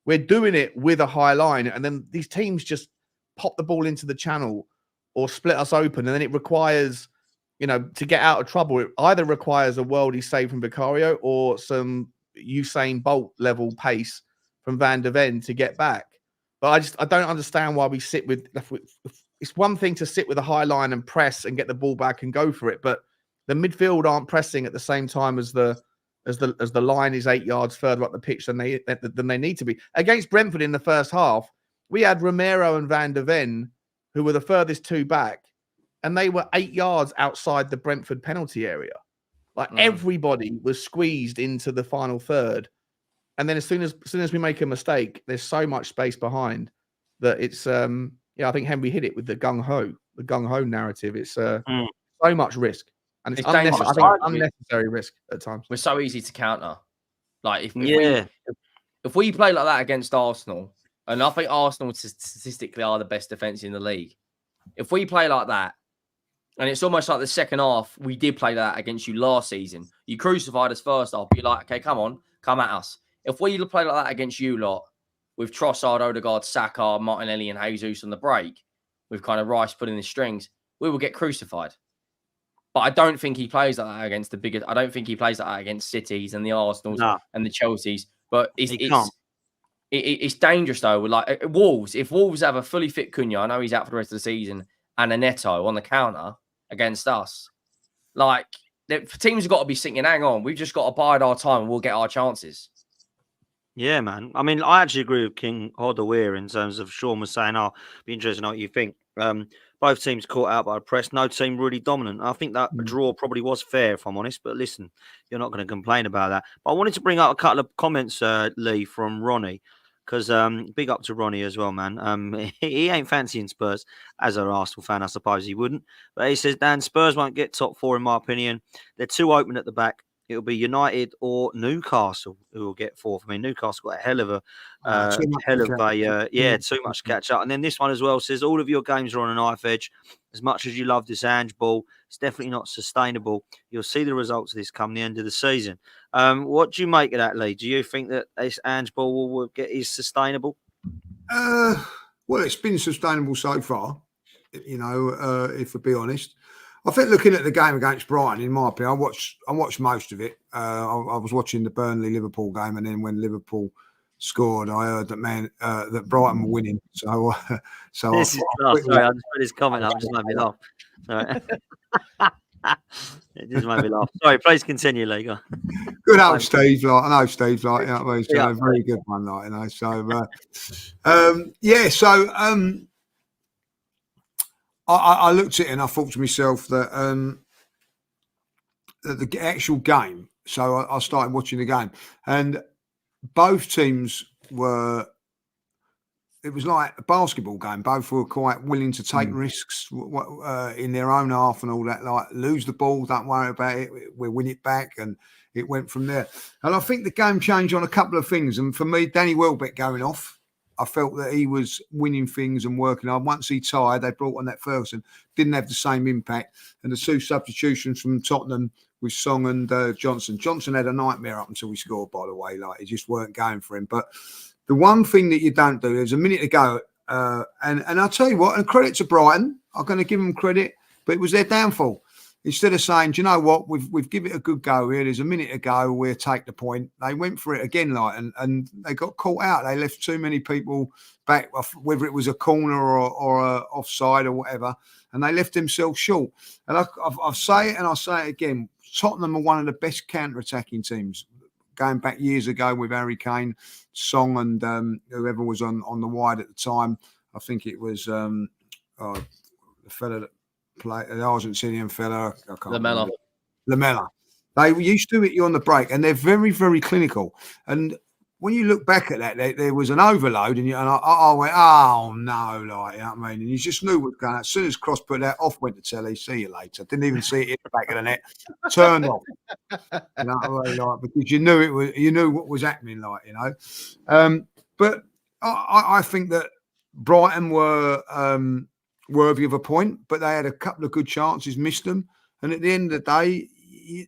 we're doing it with a high line. And then these teams just pop the ball into the channel or split us open. And then it requires, to get out of trouble, it either requires a worldie save from Vicario or some Usain Bolt level pace from Van der Ven to get back. But I don't understand why we sit with. It's one thing to sit with a high line and press and get the ball back and go for it, but the midfield aren't pressing at the same time as the line is 8 yards further up the pitch than they need to be. Against Brentford in the first half, we had Romero and Van der Ven, who were the furthest 2 back, and they were 8 yards outside the Brentford penalty area. Like everybody was squeezed into the final third. And then as soon as we make a mistake, there's so much space behind that it's I think Henry hit it with the gung-ho narrative. It's so much risk. And it's unnecessary risk at times. We're so easy to counter. Like if we play like that against Arsenal, and I think Arsenal statistically are the best defense in the league. If we play like that, and it's almost like the second half, we did play that against you last season. You crucified us first half. You're like, okay, come on, come at us. If we play like that against you lot, with Trossard, Odegaard, Saka, Martinelli, and Jesus on the break, with kind of Rice putting the strings, we will get crucified. But I don't think he plays like that against the biggest. I don't think he plays like that against Cities and the Arsenals and the Chelseas. But it's dangerous though. Like Wolves, if Wolves have a fully fit Cunha, I know he's out for the rest of the season, and a Neto on the counter against us, like teams have got to be thinking, hang on, we've just got to bide our time and we'll get our chances. Yeah, man. I mean, I actually agree with King Hodawir in terms of Sean was saying, be interested to know what you think. Both teams caught out by the press. No team really dominant. I think that draw probably was fair, if I'm honest. But listen, you're not going to complain about that. But I wanted to bring up a couple of comments, Lee, from Ronnie. Because big up to Ronnie as well, man. He ain't fancying Spurs. As an Arsenal fan, I suppose he wouldn't. But he says, Dan, Spurs won't get top 4 in my opinion. They're too open at the back. It'll be United or Newcastle who will get 4th. I mean, Newcastle got a hell of too much to catch up. And then this one as well says, all of your games are on a knife edge. As much as you love this Ange ball, it's definitely not sustainable. You'll see the results of this come the end of the season. What do you make of that, Lee? Do you think that this Ange ball is sustainable? Well, it's been sustainable so far, if I be honest. I think looking at the game against Brighton, in my opinion, I watched most of it. I was watching the Burnley-Liverpool game, and then when Liverpool scored, I heard that Brighton were winning. So sorry, I just put his comment up. It just made me laugh. Sorry. It just made me laugh. Sorry, please continue, Lee. Good old Steve. I know Steve's like, he's a very good one, So I looked at it and I thought to myself that the actual game. So I started watching the game, and both teams were. It was like a basketball game. Both were quite willing to take risks in their own half and all that. Like, lose the ball, don't worry about it. We'll win it back, and it went from there. And I think the game changed on a couple of things. And for me, Danny Welbeck going off, I felt that he was winning things and working hard. Once he tired, they brought on that Ferguson. Didn't have the same impact. And the two substitutions from Tottenham with Song and Johnson. Johnson had a nightmare up until we scored, by the way. Like, he just weren't going for him. But the one thing that you don't do, there's a minute to go. And I'll tell you what, and credit to Brighton. I'm going to give them credit, but it was their downfall. Instead of saying, do you know what, we've given it a good go here. There's a minute to go. We'll take the point. They went for it again, like, and they got caught out. They left too many people back, whether it was a corner or a offside or whatever, and they left themselves short. And I'll say it and I'll say it again. Tottenham are one of the best counter-attacking teams. Going back years ago with Harry Kane, Song, and whoever was on the wide at the time. I think it was the fella that played, the Argentinian fella. I can't remember. Lamela. They used to hit you on the break, and they're very, very clinical. And when you look back at that, there was an overload, and I went, oh no, like, you know what I mean? And you just knew what was going on. As soon as Cross put that off, went to telly, see you later. Didn't even see it in the back of the net. Turned off. You know what I mean? Like, because you knew what was happening, like, you know. But I think that Brighton were worthy of a point, but they had a couple of good chances, missed them, and at the end of the day,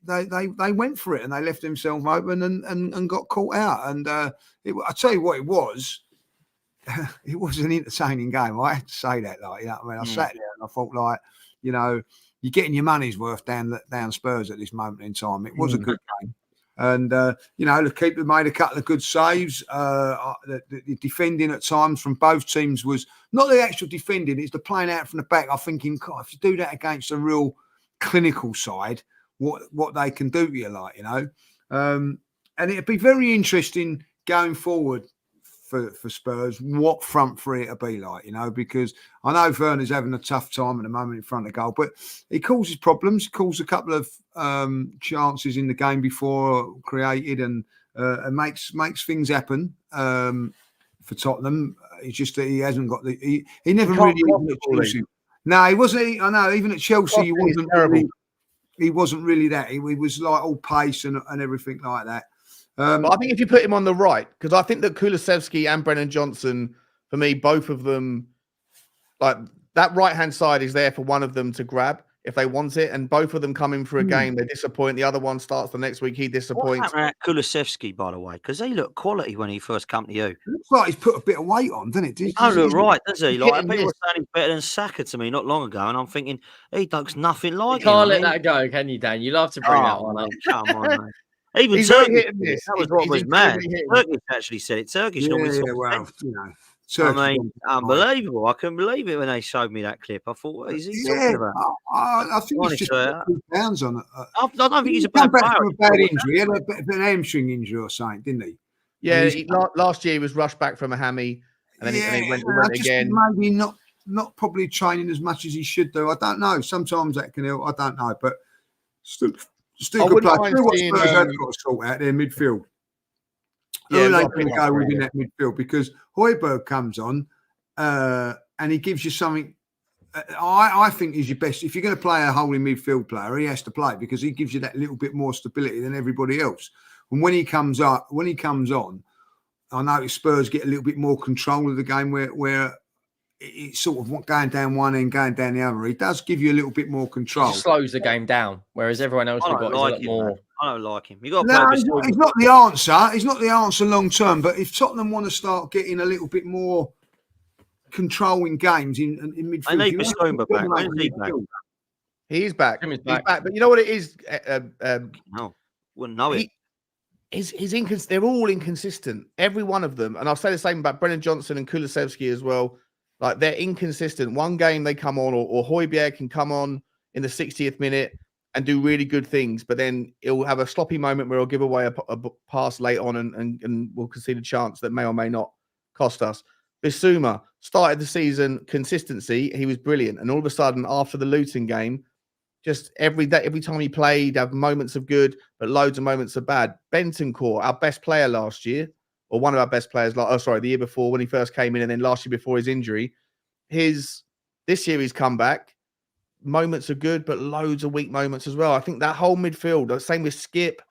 they went for it and they left themselves open and got caught out. And I tell you what, it was an entertaining game. I have to say that, like, you know what I mean? I sat there and I thought, like, you know, you're getting your money's worth down Spurs at this moment in time. It was a good game. And, you know, the keeper made a couple of good saves. The defending at times from both teams was not the actual defending, it's the playing out from the back. I'm thinking, God, if you do that against a real clinical side, what they can do to you, like, you know. And it'd be very interesting going forward for Spurs, what front three it'll be like, you know, because I know Werner's having a tough time at the moment in front of goal, but he causes problems, caused a couple of chances in the game before created, and makes things happen for Tottenham. It's just that he hasn't got he never really. No, he wasn't. I know, even at Chelsea, he wasn't terrible. He wasn't really that. He was like all pace and everything like that. But I think if you put him on the right, because I think that Kulusevski and Brennan Johnson, for me, both of them, like, that right-hand side is there for one of them to grab if they want it, and both of them come in for a game, they disappoint. The other one starts the next week, he disappoints. What Kulusevski, by the way, because he looked quality when he first came to you. It looks like he's put a bit of weight on, doesn't it? He don't look right, does he? Like, people were saying he's better than Saka to me not long ago, and I'm thinking, he looks nothing like him. You can't let that go, can you, Dan? You love to bring that one up. Come on, man. Even Turkish, that was what was mad. Turkish actually said it. Turkish normally well, you know. I mean, unbelievable. I couldn't believe it when they showed me that clip. I thought, what is he talking about? I think he's just pounds on it. I don't think he's a bad player. From a bad injury. He had a bit of an hamstring injury or something, didn't he? Yeah, last year he was rushed back from a hammy, and then he went again. Maybe not probably training as much as he should do. I don't know. Sometimes that can help. I don't know, but still good play. What Spurs have got to sort out their midfield. Who they going to go within that midfield? Because Højbjerg comes on and he gives you something. I think is your best. If you're going to play a holding midfield player, he has to play because he gives you that little bit more stability than everybody else. And when he comes on, I know Spurs get a little bit more control of the game where it's sort of going down one end, going down the other. He does give you a little bit more control. He slows the game down, whereas everyone else we've got is a lot more. Man. I don't like him. You got to play he's not the answer. He's not the answer long term. But if Tottenham want to start getting a little bit more control in games in midfield, I need Bissouma back. When is he back? He's back. He's back. But you know what it is? No, wouldn't know it. They're all inconsistent. Every one of them. And I'll say the same about Brennan Johnson and Kulusevski as well. Like, they're inconsistent. One game they come on, or Højbjerg can come on in the 60th minute and do really good things, but then he'll have a sloppy moment where he'll give away a pass late on and will concede a chance that may or may not cost us. Bissouma started the season consistency. He was brilliant. And all of a sudden, after the Luton game, just every time he played, have moments of good, but loads of moments of bad. Bentancur, our best player last year, or one of our best players, the year before when he first came in, and then last year before his injury. This year he's come back. Moments are good, but loads of weak moments as well. I think that whole midfield, same with Skip.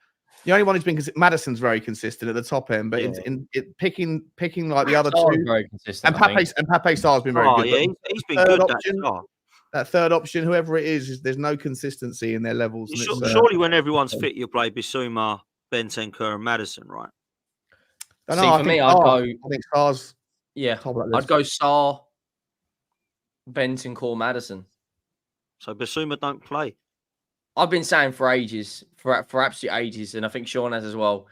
The only one who's been Madison's very consistent at the top end, but in picking like the other two, very consistent. and Pape Sarr's been very good. Yeah, he's been good. That third option, whoever it is, there's no consistency in their levels. Surely, when everyone's fit, you'll play Bissouma, Bentancur, and Madison, right? For me, I think Sarr's. Yeah, I'd go Sarr, Bentancur, Madison. So Bissouma don't play. I've been saying for ages, for absolute ages, and I think Sean has as well.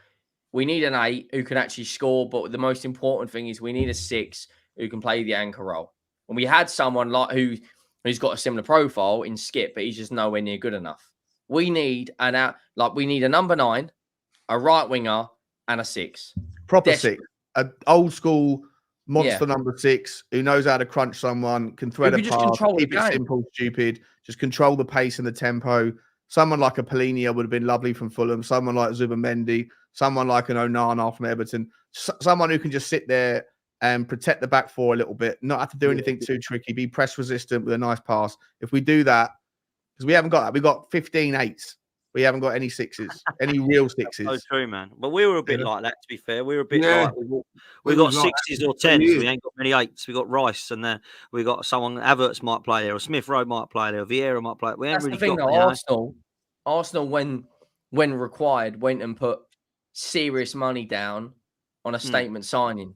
We need an 8 who can actually score, but the most important thing is we need a 6 who can play the anchor role. And we had someone like who's got a similar profile in Skip, but he's just nowhere near good enough. We need we need a number 9, a right winger, and a 6. Proper 6, an old school monster number 6 who knows how to crunch someone, can thread a pass, keep it simple, stupid, just control the pace and the tempo. Someone like a Polinia would have been lovely from Fulham. Someone like Zubimendi, someone like an Onana from Everton, someone who can just sit there and protect the back four a little bit, not have to do anything too tricky, be press resistant with a nice pass. If we do that, because we haven't got that, we've got 15 8s. We haven't got any 6s, any real 6s. So true, man. But we were a bit like that, to be fair. We were a bit like we got 6s or 10s. We ain't got many 8s. We got Rice, and then we got someone. Havertz might play there, or Smith-Rowe might play there, or Vieira might play. We ain't really got. Though, Arsenal, when required, went and put serious money down on a statement signing.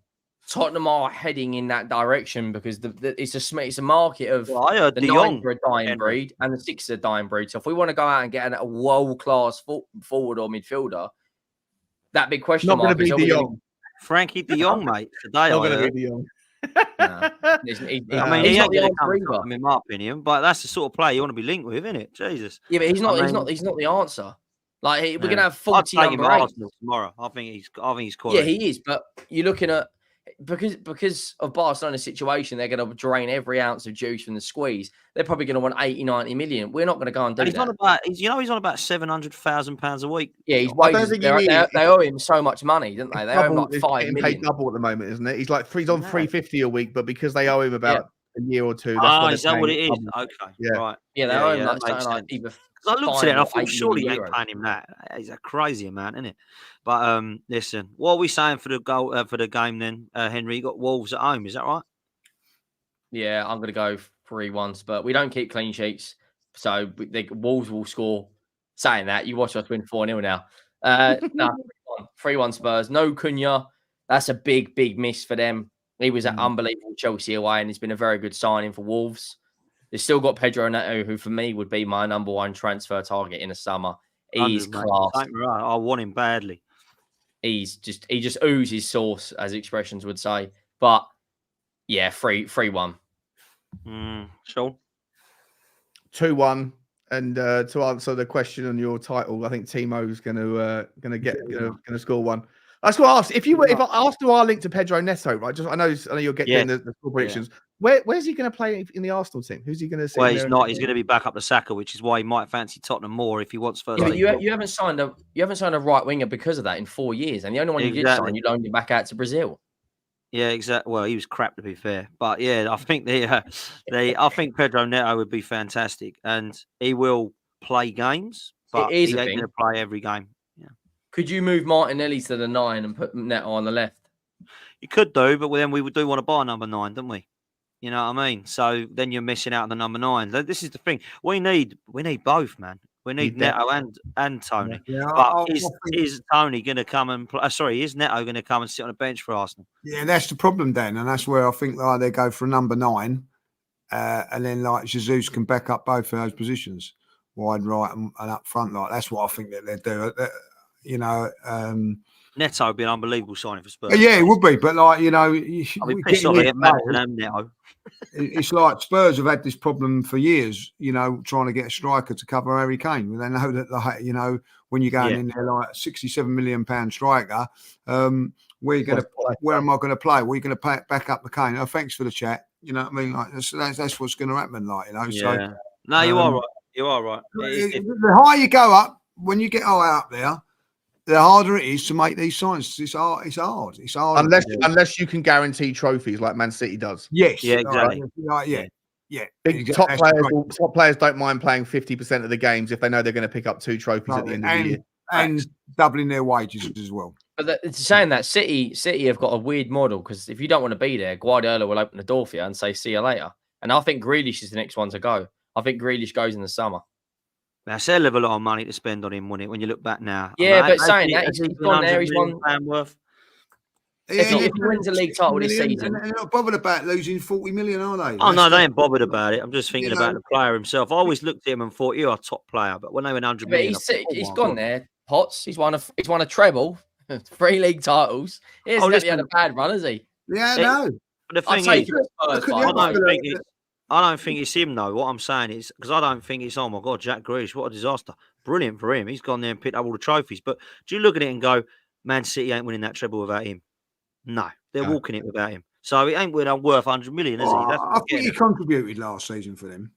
Tottenham are heading in that direction because it's a market of I heard the De 9 Jong are a dying breed and the 6 are a dying breed. So if we want to go out and get a world-class forward or midfielder, that big question mark is going to be De Jong. Frankie De Jong, mate. Today, not going to be De Jong. I mean, he's not going to come, in my opinion, but that's the sort of player you want to be linked with, isn't it? Jesus. Yeah, but he's not the answer. Like we're going to have 40 number 8 Arsenal tomorrow. I think he's quality. Yeah, he is. But you're looking at because of Barcelona's situation, they're going to drain every ounce of juice from the squeeze. They're probably going to want 80, 90 million. We're not going to go and do that. He's on about £700,000 a week. Yeah, he's wages. They owe him so much money, don't they? They owe him like 5 million. Paid double at the moment, isn't it? He's like he's on 350 a week, but because they owe him about a year or two. Is that what it is? Okay, right. Yeah, they owe him like either. I looked at it and I thought, surely you ain't paying him that. It's a crazy amount, isn't it? But listen, what are we saying for the goal for the game then, Henry? You got Wolves at home, is that right? Yeah, I'm going to go 3-1, but we don't keep clean sheets, so Wolves will score. Saying that, you watch us win 4-0 now. No, 3-1 Spurs. No Cunha. That's a big miss for them. He was at unbelievable Chelsea away, and he's been a very good signing for Wolves. They've still got Pedro Neto, who for me would be my number 1 transfer target in the summer. He's class. I want him badly. He just oozes sauce, as expressions would say. But yeah, 3-1. Sean? 2-1. And to answer the question on your title, I think Timo's going to score one. I was going to ask if Arsenal are linked to Pedro Neto, right? I know you're getting the score predictions. Yeah. Where's he going to play in the Arsenal team? Who's he going to see? Well, he's not. He's going to be back up to Saka, which is why he might fancy Tottenham more if he wants first. Yeah, you haven't signed a right winger because of that in 4 years, and the only one you did sign, you loaned him back out to Brazil. Yeah, exactly. Well, he was crap to be fair, but yeah, I think I think Pedro Neto would be fantastic, and he will play games, but he ain't going to play every game. Yeah. Could you move Martinelli to the 9 and put Neto on the left? You could do, but then we would want to buy number 9, don't we? You know what I mean? So then you're missing out on the number 9. This is the thing. We need both, man. We need Neto and Tony. Yeah, but is Tony going to come and play? Sorry, is Neto going to come and sit on a bench for Arsenal? Yeah, that's the problem, Dan, and that's where I think they go for a number 9, and then Jesus can back up both of those positions, wide right and up front. That's what I think that they do. Neto would be an unbelievable signing for Spurs. Yeah, it would be, but I'll be pissed off at Madison and Neto. It's like Spurs have had this problem for years, trying to get a striker to cover Harry Kane. They know that, when you're going in there like £67 million striker, Where am I going to play? Where are you going to back up the cane? Oh, thanks for the chat. You know what I mean? Like that's what's going to happen. Like, you know. Yeah. So no, you are right. You are right. The higher you go up, when you get high up there, the harder it is to make these signs. It's hard. It's hard. Unless you can guarantee trophies like Man City does. Yes. Yeah. Exactly. Yeah. Top players don't mind playing 50% of the games if they know they're going to pick up 2 trophies at the end of the year, and doubling their wages as well. But it's saying that City have got a weird model, because if you don't want to be there, Guardiola will open the door for you and say, "See you later." And I think Grealish is the next one to go. I think Grealish goes in the summer. That's a lot of money to spend on him, wouldn't it? When you look back now. Yeah, but saying that, he's gone there. He's won. Worth. If he wins a league title this season, they're not bothered about losing 40 million, are they? Oh no, they ain't bothered about it. I'm just thinking about the player himself. I always looked at him and thought, "You're a top player," but when they went 100 million, he's gone there. Potts. He's won a treble, 3 league titles. He hasn't had a bad run, has he? Yeah, no. But the thing is, I don't think it's him though. What I'm saying is, because I don't think it's, oh my God, Jack Grealish, what a disaster. Brilliant for him. He's gone there and picked up all the trophies. But do you look at it and go, Man City ain't winning that treble without him? No, they're walking it without him. So it ain't worth 100 million, is he? I think he contributed last season for them.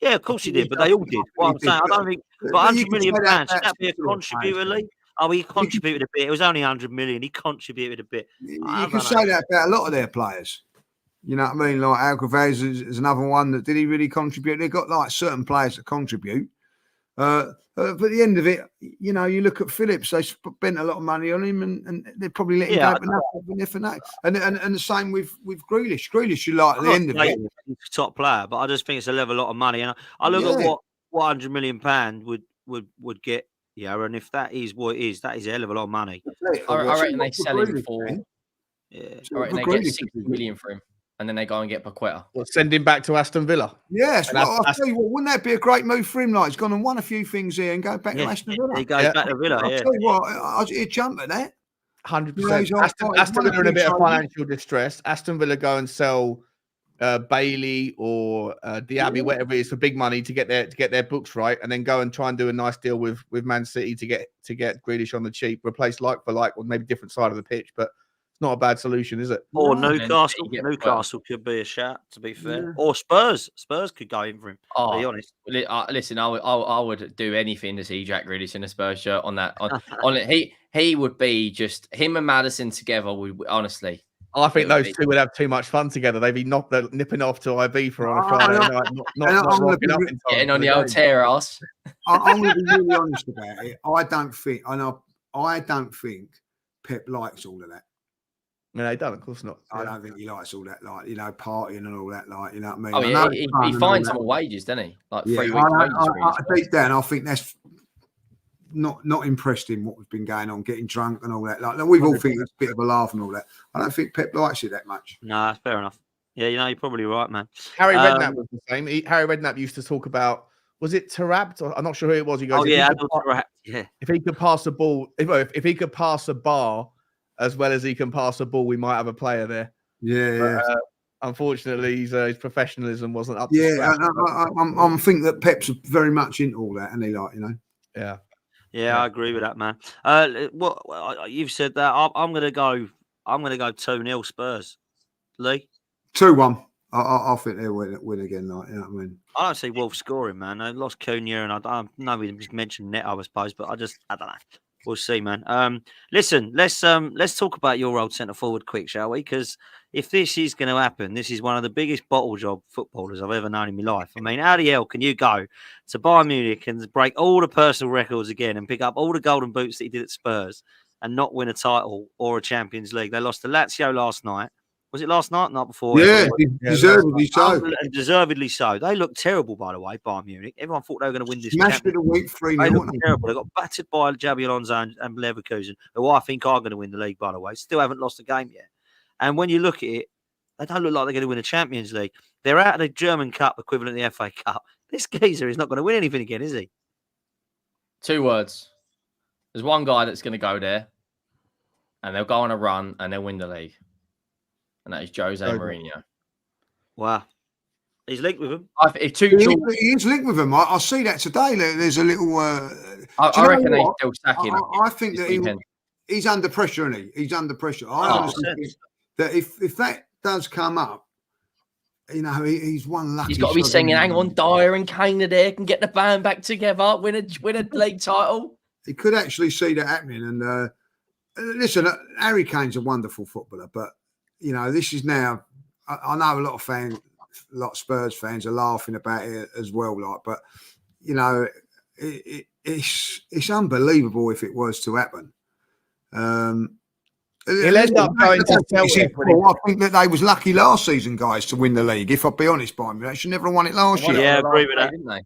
Yeah, of course he did, but they all did. What I'm saying, I don't think, but 100 million pounds, should that be a contributor, Lee? Oh, he contributed a bit. It was only 100 million. He contributed a bit. You can say that about a lot of their players. You know what I mean? Like Alcaraz is another one that did he really contribute? They've got like certain players that contribute. But at the end of it, you know, you look at Phillips, they spent a lot of money on him and they probably let him go for that. And the same with Grealish. Grealish, you like at the end of it. Top player, but I just think it's a lot of money. And I look at what 100 million pound would get, and if that is what it is, that is a hell of a lot of money. I reckon they sell him for. Yeah, I reckon they get 60 million for him. And then they go and get Paqueta. Well, send him back to Aston Villa. Yes, well, I'll tell you what, wouldn't that be a great move for him? Like, he's gone and won a few things here and go back to Aston Villa. He goes back to Villa, I'll tell you what, he'd jump at that. 100%. Aston Villa are in a bit of financial distress. Aston Villa go and sell Bailey or Diaby, whatever it is, for big money to get their books right, and then go and try and do a nice deal with Man City to get Grealish on the cheap, replace like for like, or maybe different side of the pitch, but not a bad solution, is it? Or Newcastle. Newcastle could be a shout, to be fair. Or Spurs. Spurs could go in for him, to be honest. Listen, I would do anything to see Jack Grealish in a Spurs shirt on that. On it. He would be just, him and Maddison together would, honestly. I think those two would have too much fun together. They'd be nipping off to Ibiza on a Friday night, not rocking up in time. Getting on the old terrace. I'm going to be really honest about it. I don't think Pep likes all of that. No, he doesn't. Of course not. I don't think he likes all that, like, partying and all that, like, you know what I mean? Oh, yeah, he finds some wages, doesn't he? Like 3 weeks wages. Deep down, I think that's not impressed him, what has been going on, getting drunk and all that. Like, we've all think it's a bit of a laugh and all that. I don't think Pep likes it that much. No, that's fair enough. Yeah, you're probably right, man. Harry Redknapp was the same. Harry Redknapp used to talk about, was it Tarab? I'm not sure who it was. He goes, if he could pass the ball, if he could pass a bar as well as he can pass a ball, we might have a player there. Yeah. Unfortunately, his professionalism wasn't up. I'm think that Pep's very much into all that, and he Yeah, I agree with that, man. You've said that. I'm gonna go 2-0 Spurs. Lee? 2-1. I think they'll win again. Like, you know what I mean? I don't see Wolves scoring, man. They lost Cunha, and I know we just mentioned Neto, I suppose, but I don't know. We'll see, man. Listen, let's talk about your old centre forward quick, shall we? Because if this is going to happen, this is one of the biggest bottle job footballers I've ever known in my life. I mean, how the hell can you go to Bayern Munich and break all the personal records again and pick up all the golden boots that he did at Spurs and not win a title or a Champions League? They lost to Lazio last night. Was it last night? Not before. Yeah, deservedly so. Deservedly so. They looked terrible, by the way, Bayern Munich. Everyone thought they were going to win this. Smashed it a week 3-0. They looked terrible. They got battered by Xabi Alonso and Leverkusen, who I think are going to win the league, by the way. Still haven't lost a game yet. And when you look at it, they don't look like they're going to win a Champions League. They're out of the German Cup, equivalent to the FA Cup. This geezer is not going to win anything again, is he? 2 words. There's one guy that's going to go there, and they'll go on a run, and they'll win the league. And that is Jose Mourinho. Wow. He's linked with him. He's linked with him. I see that today. There's a little... I reckon they'll sack him. I think that he's under pressure, isn't he? He's under pressure. I honestly think that if that does come up, you know, he's one lucky. He's got to be singing, "Hang on, Dyer and Kane are there, can get the band back together, win a league title." He could actually see that happening. And listen, Harry Kane's a wonderful footballer, but you know, this is now. I know a lot of Spurs fans are laughing about it as well, but you know, it's unbelievable if it was to happen. He'll end up going to Celtic. I think that they was lucky last season, guys, to win the league. If I'll be honest, by me, they should never have won it last year. Yeah, I agree with that, didn't they?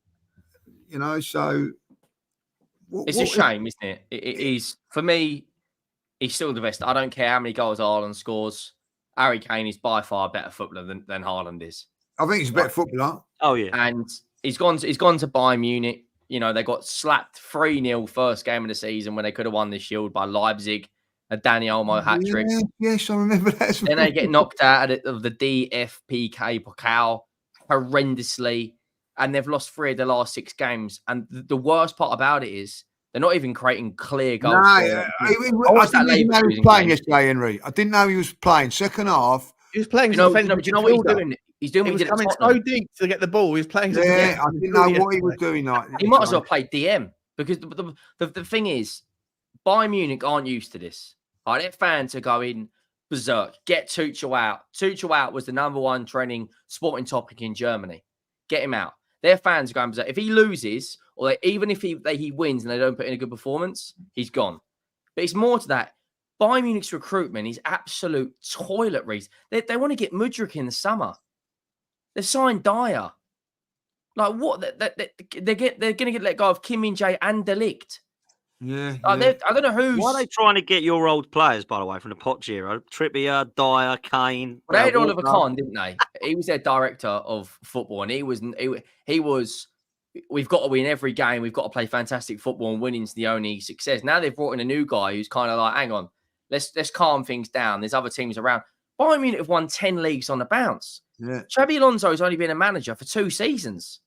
You know, so it's a shame, isn't it? It is, for me. He's still the best. I don't care how many goals Haaland scores. Harry Kane is by far a better footballer than Haaland is. I think he's a better footballer. Oh yeah, and he's gone to Bayern Munich. You know, they got slapped 3-0 first game of the season when they could have won the Shield by Leipzig, a Dani Olmo hat trick. Yes, I remember that. Then they get knocked out of the DFPK Pokal horrendously, and they've lost 3 of the last 6 games. And the worst part about it is they're not even creating clear goals. I didn't know he was playing yesterday, Henry. I didn't know he was playing. Second half, he was playing. Do you know what he's doing? He's doing what he did coming so deep to get the ball. He was playing. Yeah, I didn't know what he was doing. He might as well play DM, because the thing is, Bayern Munich aren't used to this. Right, their fans are going berserk. Get Tuchel out. Tuchel out was the #1 trending sporting topic in Germany. Get him out. Their fans are going berserk. If he loses, or even if he wins and they don't put in a good performance, he's gone. But it's more to that. Bayern Munich's recruitment is absolute toiletries. They want to get Mudryk in the summer. They've signed Dyer. Like what? They're going to get let go of Kim Min-jae and De Ligt. Yeah, I don't know who's. Why are they trying to get your old players, by the way, from the Poch era? Trippier, Dyer, Kane. Well, they had Oliver Kahn, didn't they? He was their director of football, and he was. We've got to win every game. We've got to play fantastic football, and winning's the only success. Now they've brought in a new guy who's kind of like, hang on, let's calm things down. There's other teams around. Bayern Munich have won 10 leagues on the bounce. Yeah. Xabi Alonso's only been a manager for 2 seasons,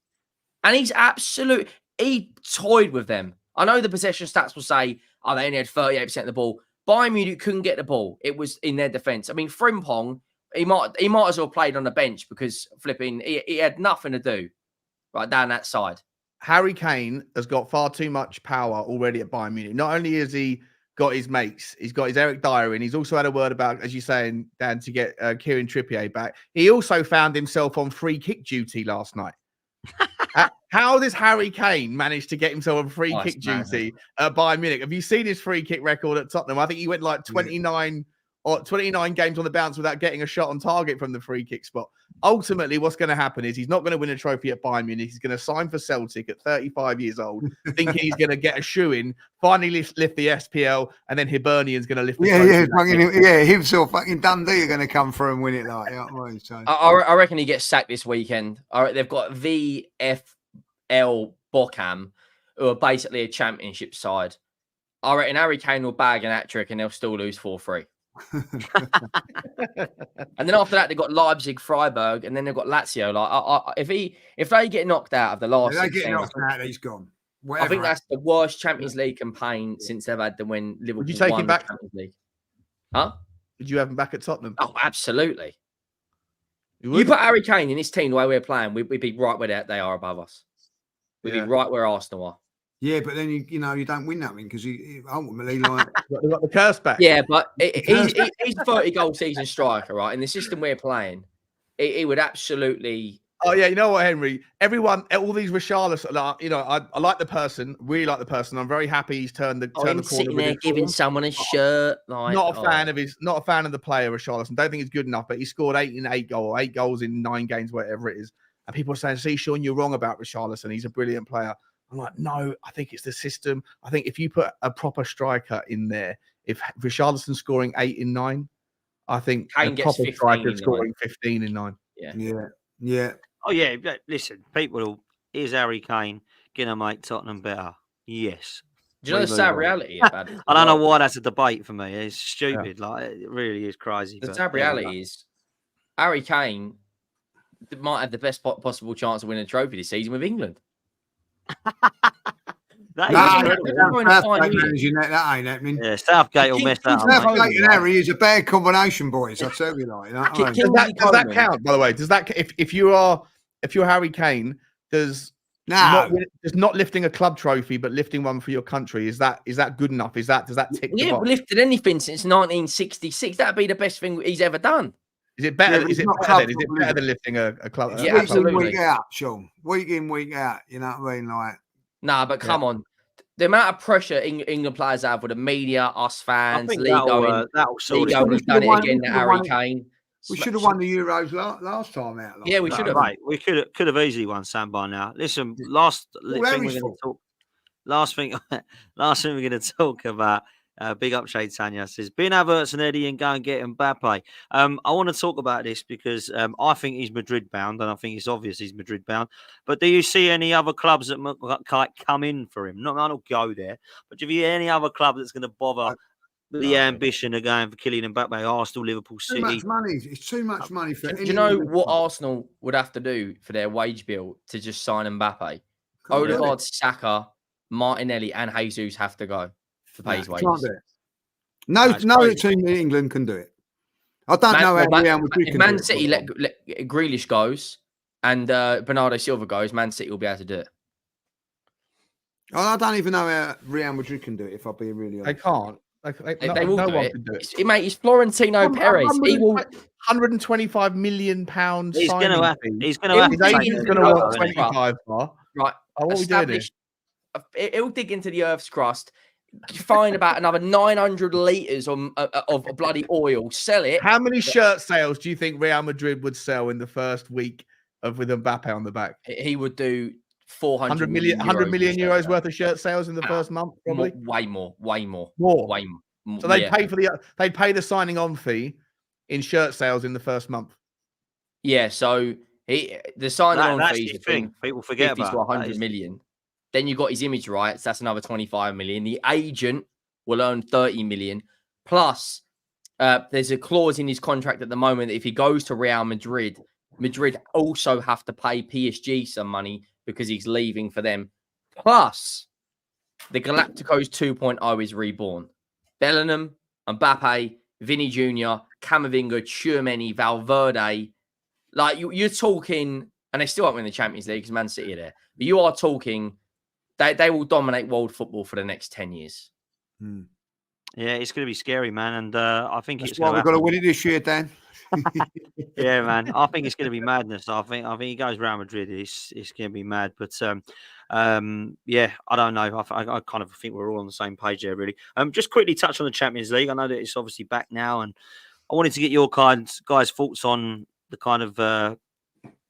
and he toyed with them. I know the possession stats will say, oh, they only had 38% of the ball. Bayern Munich couldn't get the ball. It was in their defence. I mean, Frimpong, he might as well played on the bench because he had nothing to do right down that side. Harry Kane has got far too much power already at Bayern Munich. Not only has he got his mates, he's got his Eric Dyer in. He's also had a word about, as you're saying, Dan, to get Kieran Trippier back. He also found himself on free kick duty last night. How does Harry Kane manage to get himself on free kick duty at Bayern Munich? Have you seen his free kick record at Tottenham? I think he went like 29 games on the bounce without getting a shot on target from the free kick spot. Ultimately, what's going to happen is he's not going to win a trophy at Bayern Munich. He's going to sign for Celtic at 35 years old, thinking he's going to get a shoe-in, finally lift the SPL, and then Hibernian's going to lift the trophy. Himself fucking Dundee are going to come through and win it like that. Right? So. I reckon he gets sacked this weekend. They've got VfL Bochum, who are basically a championship side. I reckon Harry Kane will bag an hat-trick and they'll still lose 4-3. And then after that, they've got Leipzig, Freiburg, and then they've got Lazio. Like, if they get knocked out of the last, they get knocked out, he's gone. Whatever. I think that's the worst Champions League campaign since they've had them when Liverpool. Would you take won him back? The Champions League. Huh? Would you have him back at Tottenham? Oh, absolutely. You put Harry Kane in this team the way we're playing, we'd be right where they are above us. We'd be right where Arsenal are. Yeah, but then you don't win that win because you ultimately like they got the curse back. Yeah, but he's a 30-goal season striker, right? In the system we're playing, he would absolutely. Oh yeah, you know what, Henry? Everyone, all these Richarlison, you know, I like the person, really like the person. I'm very happy he's turned the corner. Sitting there giving someone a shirt. Like, not a fan of the player Richarlison. Don't think he's good enough, but he scored 8 goals in 9 games, whatever it is. And people are saying, "See, Sean, you're wrong about Richarlison. He's a brilliant player." I'm like, no, I think it's the system. I think if you put a proper striker in there, if Richarlison scoring 8 in 9, I think Kane a proper striker scoring 15 in 9. Yeah. Oh yeah. Listen, here's Harry Kane gonna make Tottenham better. Yes. Do you know the sad reality about it? I don't know why that's a debate for me. It's stupid. Yeah. Like it really is crazy. The sad reality is Harry Kane might have the best possible chance of winning a trophy this season with England. That Southgate managing that ain't happening. Yeah, Southgate will mess that up. Southgate and Harry is a bad combination, boys. I tell you that. Does that count? By the way, does that if you're Harry Kane, does not lifting a club trophy but lifting one for your country, is that good enough? Does that tick the box? Lifted anything since 1966. That'd be the best thing he's ever done. Is it better? Is it better than lifting a club? Yeah, absolutely. Week out, Sean. Week in, week out. You know what I mean? Like, nah, but come on. The amount of pressure England players have with the media, us fans, Leo done it again. Harry Kane. We should have won the Euros last time out. Yeah, we should have. Right, we could have easily won, Sam, by now. Listen, last thing we're going to talk. Last thing we're going to talk about. Big up Shade Tanya says, "Bin Havertz and Eddie and go and get Mbappe." I want to talk about this because I think he's Madrid bound, and I think it's obvious he's Madrid bound. But do you see any other clubs that might come in for him? Not go there, but do you see any other club that's going to bother the ambition of going for Kylian Mbappe? Arsenal, Liverpool, City. Too much money. It's too much money for. Do you know what Arsenal would have to do for their wage bill to just sign Mbappe? Odegaard, Saka, Martinelli, and Jesus have to go. To pay his wages. Can't do it. No team in England can do it. I don't know how Real Madrid can do it. Man City let Grealish goes and Bernardo Silva goes, Man City will be able to do it. I don't even know how Real Madrid can do it, if I'll be really honest. They can't. They will do it. Mate, he's Florentino Perez. He will 125 million pounds. He's going to have. He's going to have. His agent's going to want 25. Right. What are we doing here? It'll dig into the Earth's crust. Find about another 900 litres of bloody oil. Sell it. How many shirt sales do you think Real Madrid would sell in the first week with Mbappe on the back? He would do 100 million euros worth of shirt sales in the first month, probably. Way more. So they'd pay the signing on fee in shirt sales in the first month. Yeah. So the signing on fee is thing people forget 50 about to 100 million. Then you got his image rights. That's another 25 million. The agent will earn 30 million. Plus, there's a clause in his contract at the moment that if he goes to Real Madrid, Madrid also have to pay PSG some money because he's leaving for them. Plus, the Galacticos 2.0 is reborn. Bellingham, Mbappe, Vinny Jr., Camavinga, Tchouameni, Valverde. Like, you're talking, and they still won't win the Champions League because Man City are there. But you are talking... They will dominate world football for the next 10 years. Yeah, it's going to be scary, man. And I think that's why we've got to win it this year, Dan. Yeah, man. I think it's going to be madness. I think he goes Real Madrid. It's going to be mad. But yeah, I don't know. I kind of think we're all on the same page there, really. Just quickly touch on the Champions League. I know that it's obviously back now, and I wanted to get your guys' thoughts on the kind of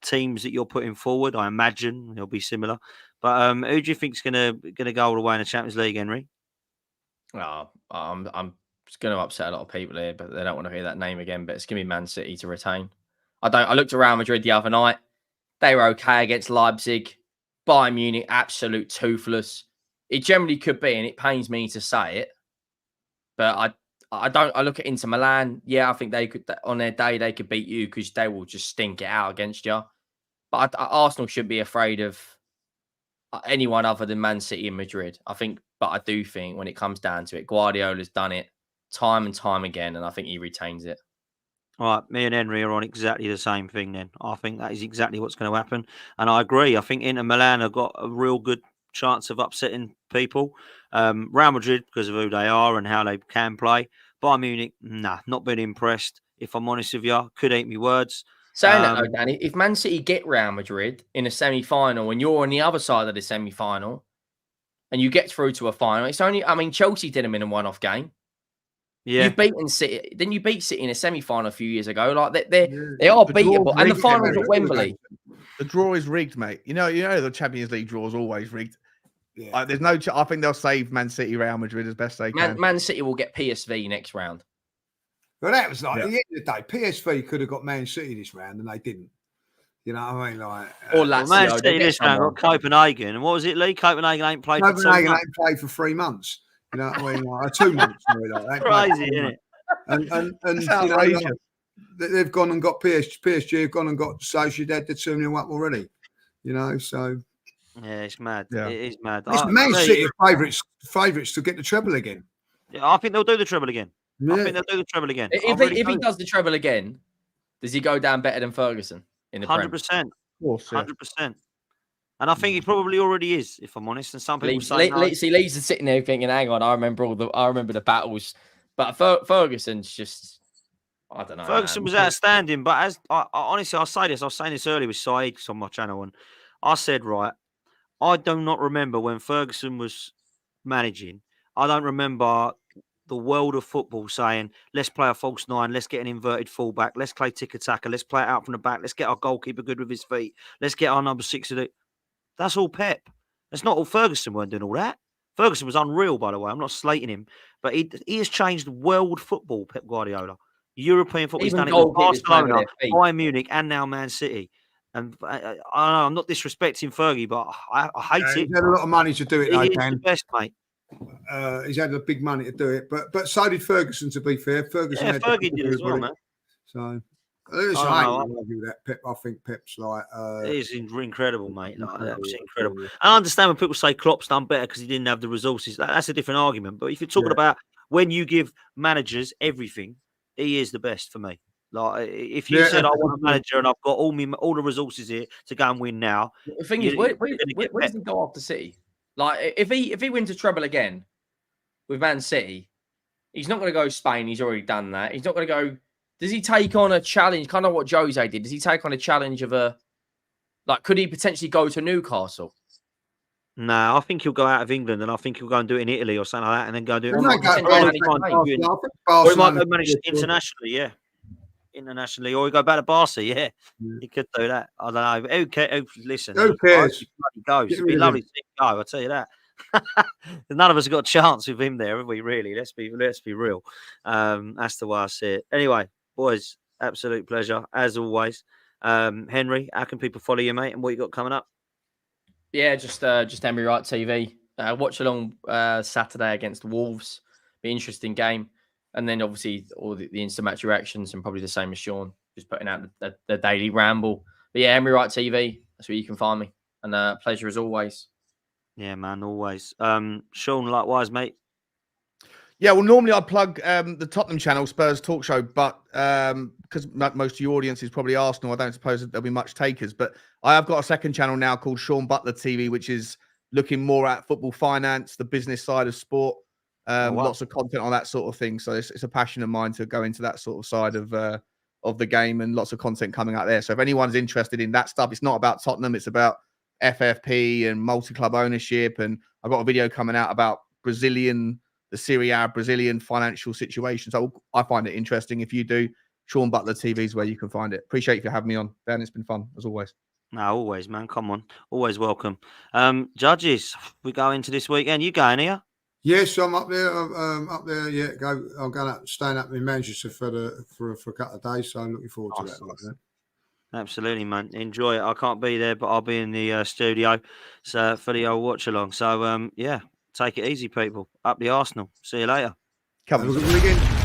teams that you're putting forward. I imagine they'll be similar. But who do you think is going to go all the way in the Champions League, Henry? I'm just going to upset a lot of people here, but they don't want to hear that name again. But it's going to be Man City to retain. I looked around Madrid the other night. They were okay against Leipzig. Bayern Munich, absolute toothless. It generally could be, and it pains me to say it. But I look at Inter Milan. Yeah, I think they could, on their day, they could beat you because they will just stink it out against you. But Arsenal should be afraid of anyone other than Man City and Madrid. But I do think when it comes down to it, Guardiola's done it time and time again, and I think he retains it. All right, me and Henry are on exactly the same thing then. I think that is exactly what's going to happen. And I agree. I think Inter Milan have got a real good chance of upsetting people. Real Madrid, because of who they are and how they can play. Bayern Munich, not been impressed. If I'm honest with you, could eat me words. Saying that though, Danny, if Man City get Real Madrid in a semi-final and you're on the other side of the semi-final and you get through to a final, it's only, Chelsea did them in a one-off game. Yeah. You've beaten City. Then you beat City in a semi-final a few years ago. Like they are beatable. And the finals at Wembley. The draw is rigged, mate. You know the Champions League draw is always rigged. Yeah. There's no. I think they'll save Man City, Real Madrid as best they can. Man City will get PSV next round. Well, that was like at the end of the day, PSV could have got Man City this round, and they didn't. You know what I mean? Like, or Lazio, Man City this round got Copenhagen, and what was it, Lee? Copenhagen ain't played. Copenhagen ain't played for 3 months. You know what I mean? Like 2 months. Like, crazy, isn't it? And you know, they've gone and got PSG have gone and got Sociedad. They're 2-0 up already. You know, so Yeah, it's mad. Yeah. It is mad. Listen, Man City are favourites to get the treble again. Yeah, I think they'll do the treble again. Yeah. I think they'll do the treble again. If he does the treble again, does he go down better than Ferguson in the 100%. Of course, yeah. 100%. And I think he probably already is, if I'm honest. And some people say Leeds are sitting there thinking, "Hang on, I remember the battles." But Ferguson's just, I don't know. Ferguson was outstanding, but as honestly, I'll say this. I was saying this earlier with Saeed on my channel, and I said, right, I do not remember when Ferguson was managing. I don't remember the world of football saying, let's play a false nine, let's get an inverted fullback, let's play tiki-taka, let's play it out from the back, let's get our goalkeeper good with his feet, let's get our number 6 to do. That's all Pep. That's not all Ferguson weren't doing all that. Ferguson was unreal, by the way. I'm not slating him, but he has changed world football, Pep Guardiola. European football. He's done it with Barcelona, Bayern Munich, and now Man City. And I'm not disrespecting Fergie, but I hate it. He's had a lot of money to do it. He's the best, mate. He's had a big money to do it, but so did Ferguson. To be fair, Ferguson. Fergie did as well, man. So I argue that Pep. I think Pep's like. He's incredible, mate. Like, that was incredible. I understand when people say Klopp's done better because he didn't have the resources. That's a different argument. But if you're talking about when you give managers everything, he is the best for me. Like if you said I want a manager and I've got all the resources here to go and win now. The thing is, where does he go after City? Like if he wins a treble again with Man City, he's not going to go Spain. He's already done that. He's not going to go. Does he take on a challenge, kind of what Jose did? Does he take on a challenge of could he potentially go to Newcastle? No, I think he'll go out of England and I think he'll go and do it in Italy or something like that and then go do it. Or he might go manage internationally, yeah. Internationally, or he go back to Barca, yeah. He could do that. I don't know. Who cares? Listen, who cares? It'd be lovely to see him go, I'll tell you that. None of us have got a chance with him there, have we, really? Let's be real. That's the way I see it. Anyway, boys, absolute pleasure, as always. Henry, how can people follow you, mate, and what you got coming up? Yeah, just Henry Wright TV. Watch along Saturday against the Wolves. Be an interesting game. And then obviously all the instant match reactions and probably the same as Sean, just putting out the daily ramble. But yeah, Henry Wright TV, that's where you can find me. And pleasure as always. Yeah, man, always. Sean, likewise, mate. Yeah, well, normally I plug the Tottenham channel, Spurs Talk Show, but because most of your audience is probably Arsenal, I don't suppose there'll be much takers. But I have got a second channel now called Sean Butler TV, which is looking more at football finance, the business side of sport. Lots of content on that sort of thing. So it's a passion of mine to go into that sort of side of the game, and lots of content coming out there. So if anyone's interested in that stuff, it's not about Tottenham, it's about FFP and multi-club ownership. And I've got a video coming out about the Serie A Brazilian financial situation. So I find it interesting. If you do, Sean Butler TV is where you can find it. Appreciate you for having me on, Dan. It's been fun as always. No, always, man. Come on. Always welcome. Judges, we go into this weekend. You going here? Yes, I'm up there. Yeah, I'm going up, staying up in Manchester for a couple of days. So I'm looking forward to that. Absolutely, man. Enjoy it. I can't be there, but I'll be in the studio for the old watch along. So yeah, take it easy, people. Up the Arsenal. See you later. Have a good weekend.